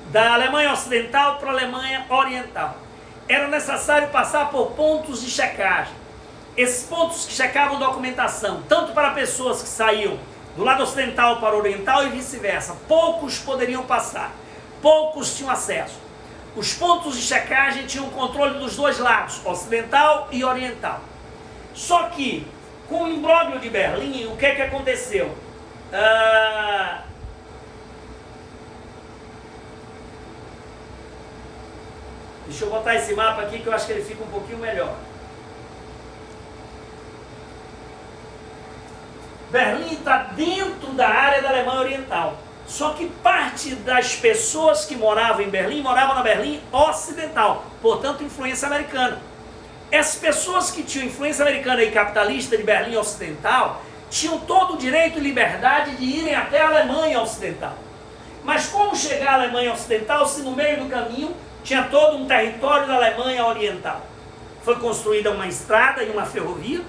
da Alemanha Ocidental para a Alemanha Oriental. Era necessário passar por pontos de checagem. Esses pontos que checavam documentação, tanto para pessoas que saíam do lado ocidental para o oriental e vice-versa. Poucos poderiam passar, poucos tinham acesso. Os pontos de checagem tinham controle dos dois lados, ocidental e oriental. Só que, com o imbróglio de Berlim, o que é que aconteceu? Deixa eu botar esse mapa aqui que eu acho que ele fica um pouquinho melhor. Berlim está dentro da área da Alemanha Oriental. Só que parte das pessoas que moravam em Berlim, moravam na Berlim Ocidental, portanto influência americana. Essas pessoas que tinham influência americana e capitalista de Berlim Ocidental, tinham todo o direito e liberdade de irem até a Alemanha Ocidental. Mas como chegar à Alemanha Ocidental se no meio do caminho tinha todo um território da Alemanha Oriental? Foi construída uma estrada e uma ferrovia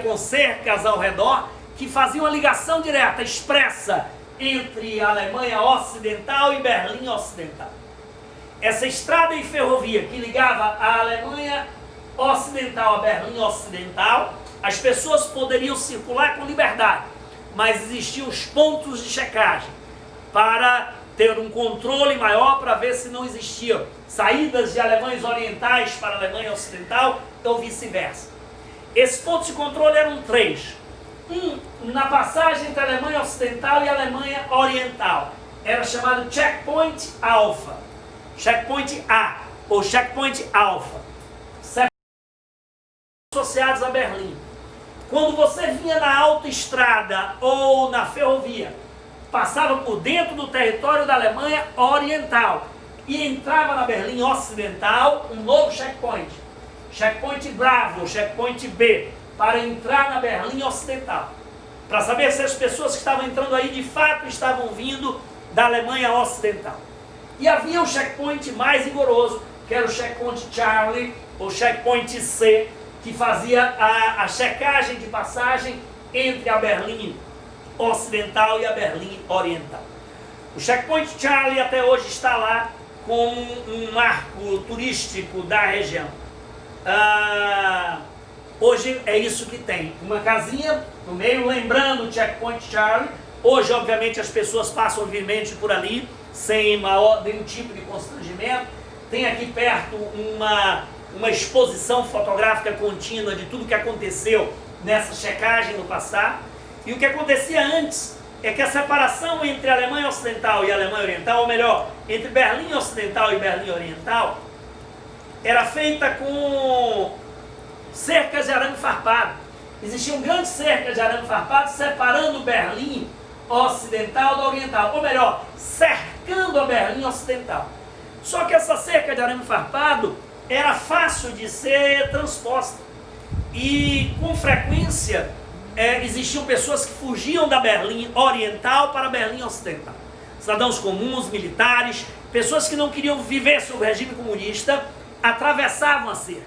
com cercas ao redor, que faziam uma ligação direta, expressa, entre a Alemanha Ocidental e Berlim Ocidental. Essa estrada e ferrovia que ligava a Alemanha Ocidental a Berlim Ocidental, as pessoas poderiam circular com liberdade, mas existiam os pontos de checagem para ter um controle maior para ver se não existiam saídas de Alemanhas Orientais para a Alemanha Ocidental ou vice-versa. Esses pontos de controle eram 3. Na passagem entre a Alemanha Ocidental e a Alemanha Oriental. Era chamado Checkpoint Alpha. Checkpoint A, ou Checkpoint Alpha. Associados a Berlim. Quando você vinha na autoestrada ou na ferrovia, passava por dentro do território da Alemanha Oriental e entrava na Berlim Ocidental, um novo checkpoint. Checkpoint Bravo, Checkpoint B, para entrar na Berlim Ocidental. Para saber se as pessoas que estavam entrando aí de fato estavam vindo da Alemanha Ocidental. E havia um checkpoint mais rigoroso, que era o Checkpoint Charlie, ou Checkpoint C, que fazia a checagem de passagem entre a Berlim Ocidental e a Berlim Oriental. O Checkpoint Charlie até hoje está lá como um marco turístico da região. Hoje é isso que tem, uma casinha no meio, lembrando o Checkpoint Charlie. Hoje, obviamente, as pessoas passam livremente por ali, sem nenhum tipo de constrangimento. Tem aqui perto uma exposição fotográfica contínua de tudo que aconteceu nessa checagem no passado. E o que acontecia antes é que a separação entre a Alemanha Ocidental e a Alemanha Oriental, ou melhor, entre Berlim Ocidental e Berlim Oriental, era feita com cercas de arame farpado. Existiam grandes cercas de arame farpado separando Berlim Ocidental da Oriental, ou melhor, cercando a Berlim Ocidental. Só que essa cerca de arame farpado era fácil de ser transposta. E com frequência existiam pessoas que fugiam da Berlim Oriental para a Berlim Ocidental. Cidadãos comuns, militares, pessoas que não queriam viver sob o regime comunista, atravessavam a cerca,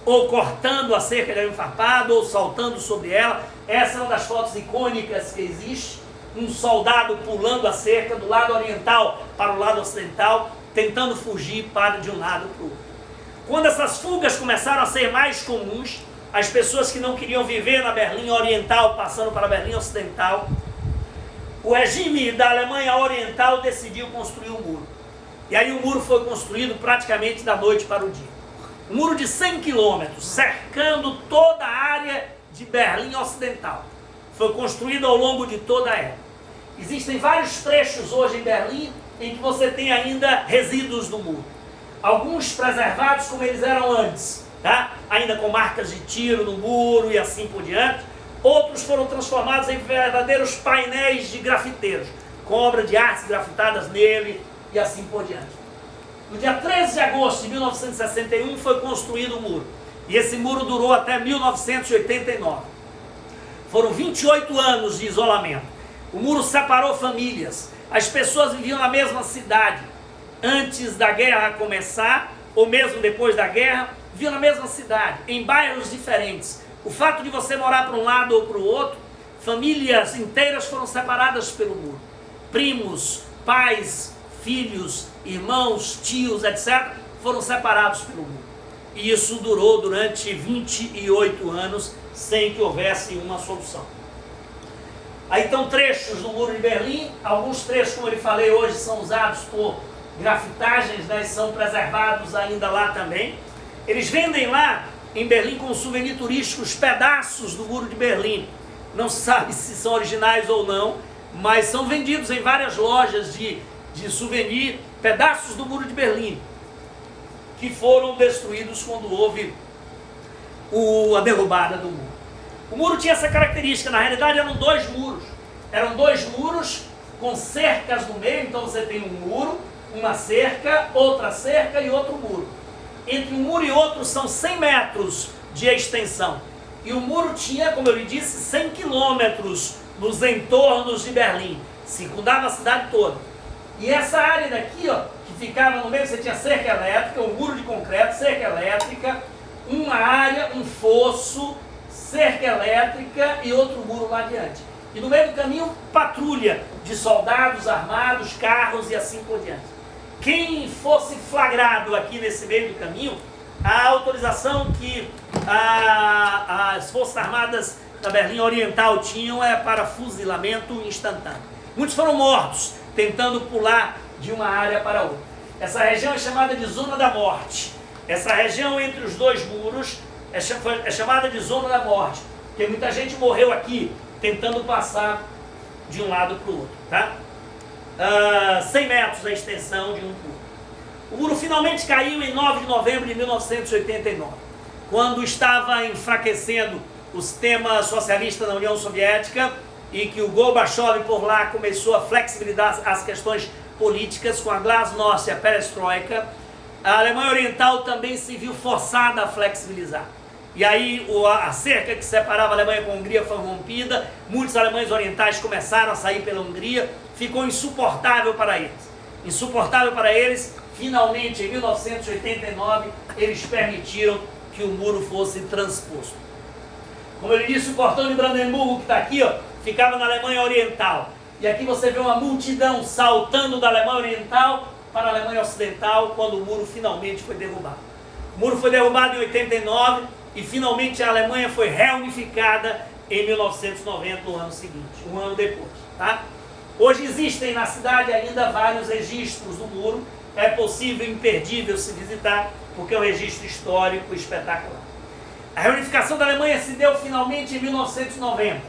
ou cortando a cerca de arame farpado, ou saltando sobre ela. Essa é uma das fotos icônicas que existe, um soldado pulando a cerca do lado oriental para o lado ocidental, tentando fugir de um lado para o outro. Quando essas fugas começaram a ser mais comuns, as pessoas que não queriam viver na Berlim Oriental, passando para a Berlim Ocidental, o regime da Alemanha Oriental decidiu construir um muro. E aí o muro foi construído praticamente da noite para o dia. Um muro de 100 quilômetros, cercando toda a área de Berlim Ocidental. Foi construído ao longo de toda a época. Existem vários trechos hoje em Berlim em que você tem ainda resíduos do muro. Alguns preservados como eles eram antes, tá? Ainda com marcas de tiro no muro e assim por diante. Outros foram transformados em verdadeiros painéis de grafiteiros, com obras de artes grafitadas nele e assim por diante. No dia 13 de agosto de 1961 foi construído o muro. E esse muro durou até 1989. Foram 28 anos de isolamento. O muro separou famílias. As pessoas viviam na mesma cidade. Antes da guerra começar, ou mesmo depois da guerra, viviam na mesma cidade, em bairros diferentes. O fato de você morar para um lado ou para o outro, famílias inteiras foram separadas pelo muro. Primos, pais, filhos, irmãos, tios, etc., foram separados pelo muro. E isso durou durante 28 anos, sem que houvesse uma solução. Aí estão trechos no Muro de Berlim, alguns trechos, como eu falei hoje, são usados por grafitagens, né, são preservados ainda lá também. Eles vendem lá em Berlim como souvenir turístico os pedaços do Muro de Berlim. Não se sabe se são originais ou não, mas são vendidos em várias lojas de souvenir, pedaços do Muro de Berlim, que foram destruídos quando houve a derrubada do muro. O muro tinha essa característica, na realidade eram dois muros. Eram dois muros com cercas no meio, então você tem um muro, uma cerca, outra cerca e outro muro. Entre um muro e outro são 100 metros de extensão. E o muro tinha, como eu lhe disse, 100 quilômetros nos entornos de Berlim. Circundava a cidade toda. E essa área daqui, ó, que ficava no meio, você tinha cerca elétrica, um muro de concreto, cerca elétrica, uma área, um fosso, cerca elétrica e outro muro lá adiante. E no meio do caminho, patrulha de soldados armados, carros e assim por diante. Quem fosse flagrado aqui nesse meio do caminho, a autorização que as Forças Armadas da Berlim Oriental tinham é para fuzilamento instantâneo. Muitos foram mortos tentando pular de uma área para outra. Essa região é chamada de Zona da Morte. Essa região entre os dois muros é chamada de Zona da Morte, porque muita gente morreu aqui tentando passar de um lado para o outro, tá? 100 metros a extensão de um muro. O muro finalmente caiu em 9 de novembro de 1989, quando estava enfraquecendo o sistema socialista na União Soviética e que o Gorbachev por lá começou a flexibilizar as questões políticas com a Glasnost e a Perestroika. A Alemanha Oriental também se viu forçada a flexibilizar. E aí a cerca que separava a Alemanha com a Hungria foi rompida, muitos alemães orientais começaram a sair pela Hungria, ficou insuportável para eles. Insuportável para eles, finalmente em 1989 eles permitiram que o muro fosse transposto. Como ele disse, o portão de Brandemburgo, que está aqui, ó, ficava na Alemanha Oriental. E aqui você vê uma multidão saltando da Alemanha Oriental para a Alemanha Ocidental quando o muro finalmente foi derrubado. O muro foi derrubado em 89 e finalmente a Alemanha foi reunificada em 1990, no ano seguinte, um ano depois. Tá? Hoje existem na cidade ainda vários registros do muro, é possível, imperdível se visitar, porque é um registro histórico espetacular. A reunificação da Alemanha se deu finalmente em 1990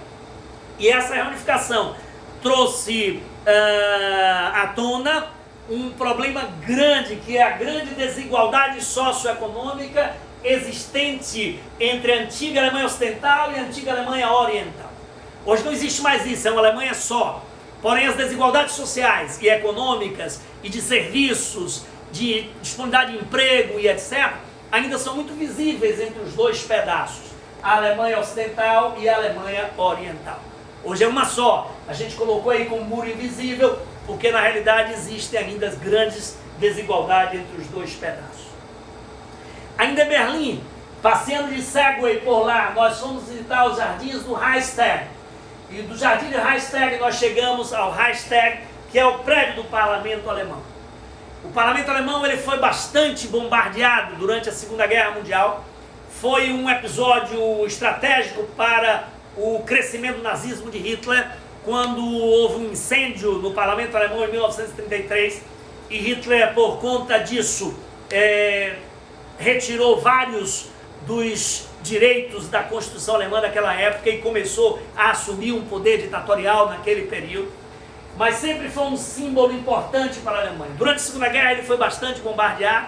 e essa reunificação trouxe à tona um problema grande, que é a grande desigualdade socioeconômica existente entre a antiga Alemanha Ocidental e a antiga Alemanha Oriental. Hoje não existe mais isso, é uma Alemanha só. Porém, as desigualdades sociais e econômicas e de serviços, de disponibilidade de emprego e etc., ainda são muito visíveis entre os dois pedaços, a Alemanha Ocidental e a Alemanha Oriental. Hoje é uma só, a gente colocou aí como muro invisível, porque na realidade existem ainda as grandes desigualdades entre os dois pedaços. Ainda em Berlim, passeando de Segway por lá, nós fomos visitar os jardins do Reichstag. E do jardim do Reichstag nós chegamos ao Reichstag, que é o prédio do parlamento alemão. O parlamento alemão ele foi bastante bombardeado durante a Segunda Guerra Mundial, foi um episódio estratégico para o crescimento do nazismo de Hitler, quando houve um incêndio no parlamento alemão em 1933 e Hitler, por conta disso, retirou vários dos direitos da Constituição alemã daquela época e começou a assumir um poder ditatorial naquele período. Mas sempre foi um símbolo importante para a Alemanha. Durante a Segunda Guerra ele foi bastante bombardeado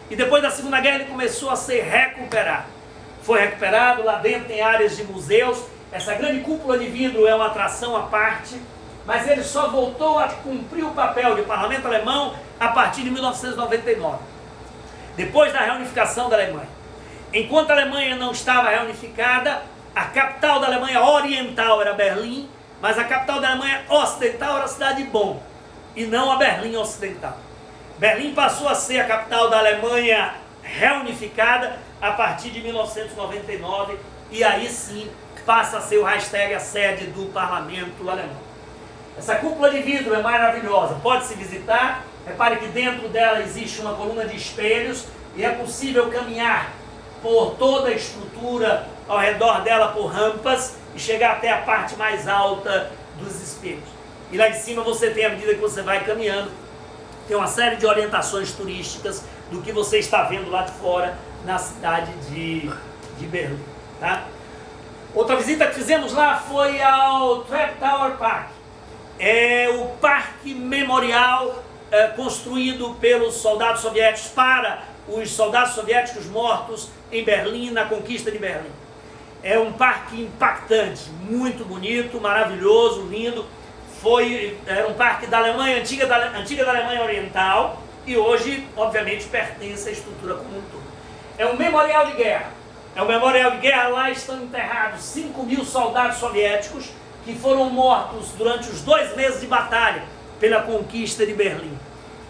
e depois da Segunda Guerra ele começou a ser recuperado. Foi recuperado, lá dentro tem áreas de museus, essa grande cúpula de vidro é uma atração à parte, mas ele só voltou a cumprir o papel de parlamento alemão a partir de 1999, depois da reunificação da Alemanha. Enquanto a Alemanha não estava reunificada, a capital da Alemanha oriental era Berlim, mas a capital da Alemanha ocidental era a cidade de Bonn, e não a Berlim ocidental. Berlim passou a ser a capital da Alemanha reunificada a partir de 1999, e aí sim passa a ser o hashtag a sede do parlamento alemão. Essa cúpula de vidro é maravilhosa, pode-se visitar. Repare que dentro dela existe uma coluna de espelhos e é possível caminhar por toda a estrutura ao redor dela por rampas e chegar até a parte mais alta dos espelhos. E lá em cima você tem, à medida que você vai caminhando, tem uma série de orientações turísticas do que você está vendo lá de fora na cidade de Berlim. Tá? Outra visita que fizemos lá foi ao Treptower Park. É o parque memorial construído pelos soldados soviéticos para os soldados soviéticos mortos em Berlim, na conquista de Berlim. É um parque impactante, muito bonito, maravilhoso, lindo. Era um parque da Alemanha, antiga da Alemanha Oriental, e hoje, obviamente, pertence à estrutura como um todo. É um memorial de guerra. É um memorial de guerra, lá estão enterrados 5.000 soldados soviéticos que foram mortos durante os 2 meses de batalha pela conquista de Berlim.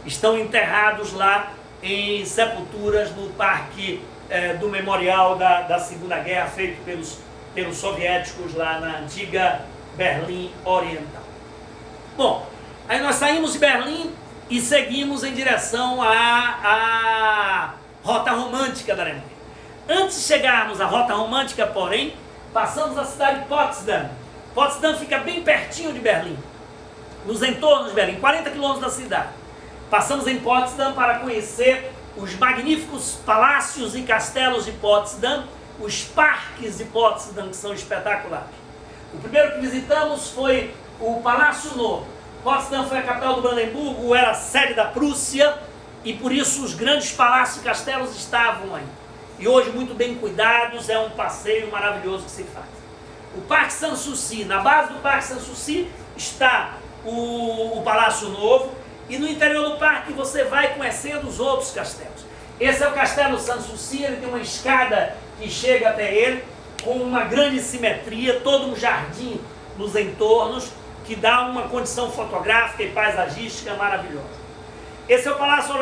Estão enterrados lá em sepulturas no parque do memorial da Segunda Guerra, feito pelos soviéticos lá na antiga Berlim Oriental. Bom, aí nós saímos de Berlim e seguimos em direção à Rota Romântica da Alemanha. Antes de chegarmos à Rota Romântica, porém, passamos a cidade de Potsdam. Potsdam fica bem pertinho de Berlim, nos entornos de Berlim, 40 quilômetros da cidade. Passamos em Potsdam para conhecer os magníficos palácios e castelos de Potsdam, os parques de Potsdam, que são espetaculares. O primeiro que visitamos foi o Palácio Novo. Potsdam foi a capital do Brandenburgo, era a sede da Prússia, e por isso os grandes palácios e castelos estavam aí. E hoje muito bem cuidados, é um passeio maravilhoso que se faz. O Parque Sanssouci, na base do Parque Sanssouci está o Palácio Novo, e no interior do parque você vai conhecendo os outros castelos. Esse é o Castelo Sanssouci, ele tem uma escada que chega até ele, com uma grande simetria, todo um jardim nos entornos, que dá uma condição fotográfica e paisagística maravilhosa. Esse é o Palácio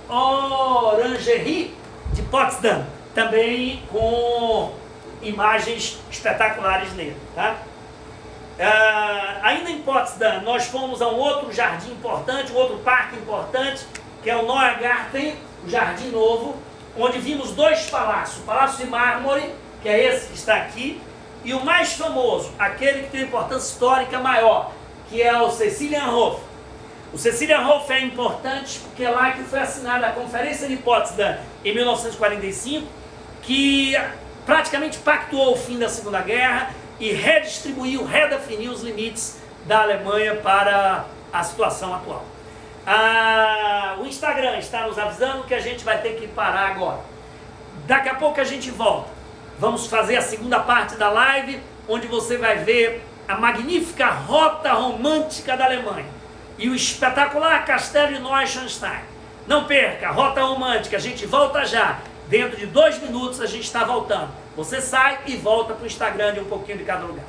Orangerie de Potsdam, também com imagens espetaculares nele. Tá? Ainda em Potsdam, nós fomos a um outro jardim importante, um outro parque importante, que é o Neue Garten, o Jardim Novo, onde vimos 2 palácios, o Palácio de Mármore, que é esse que está aqui, e o mais famoso, aquele que tem importância histórica maior, que é o Seligenhof. O Seligenhof é importante porque é lá que foi assinada a Conferência de Potsdam em 1945, que praticamente pactuou o fim da Segunda Guerra e redefiniu os limites da Alemanha para a situação atual. O Instagram está nos avisando que a gente vai ter que parar agora. Daqui a pouco a gente volta. Vamos fazer a segunda parte da live, onde você vai ver a magnífica Rota Romântica da Alemanha e o espetacular Castelo de Neuschwanstein. Não perca, Rota Romântica, a gente volta já. Dentro de 2 minutos a gente está voltando. Você sai e volta para o Instagram de Um Pouquinho de Cada Lugar.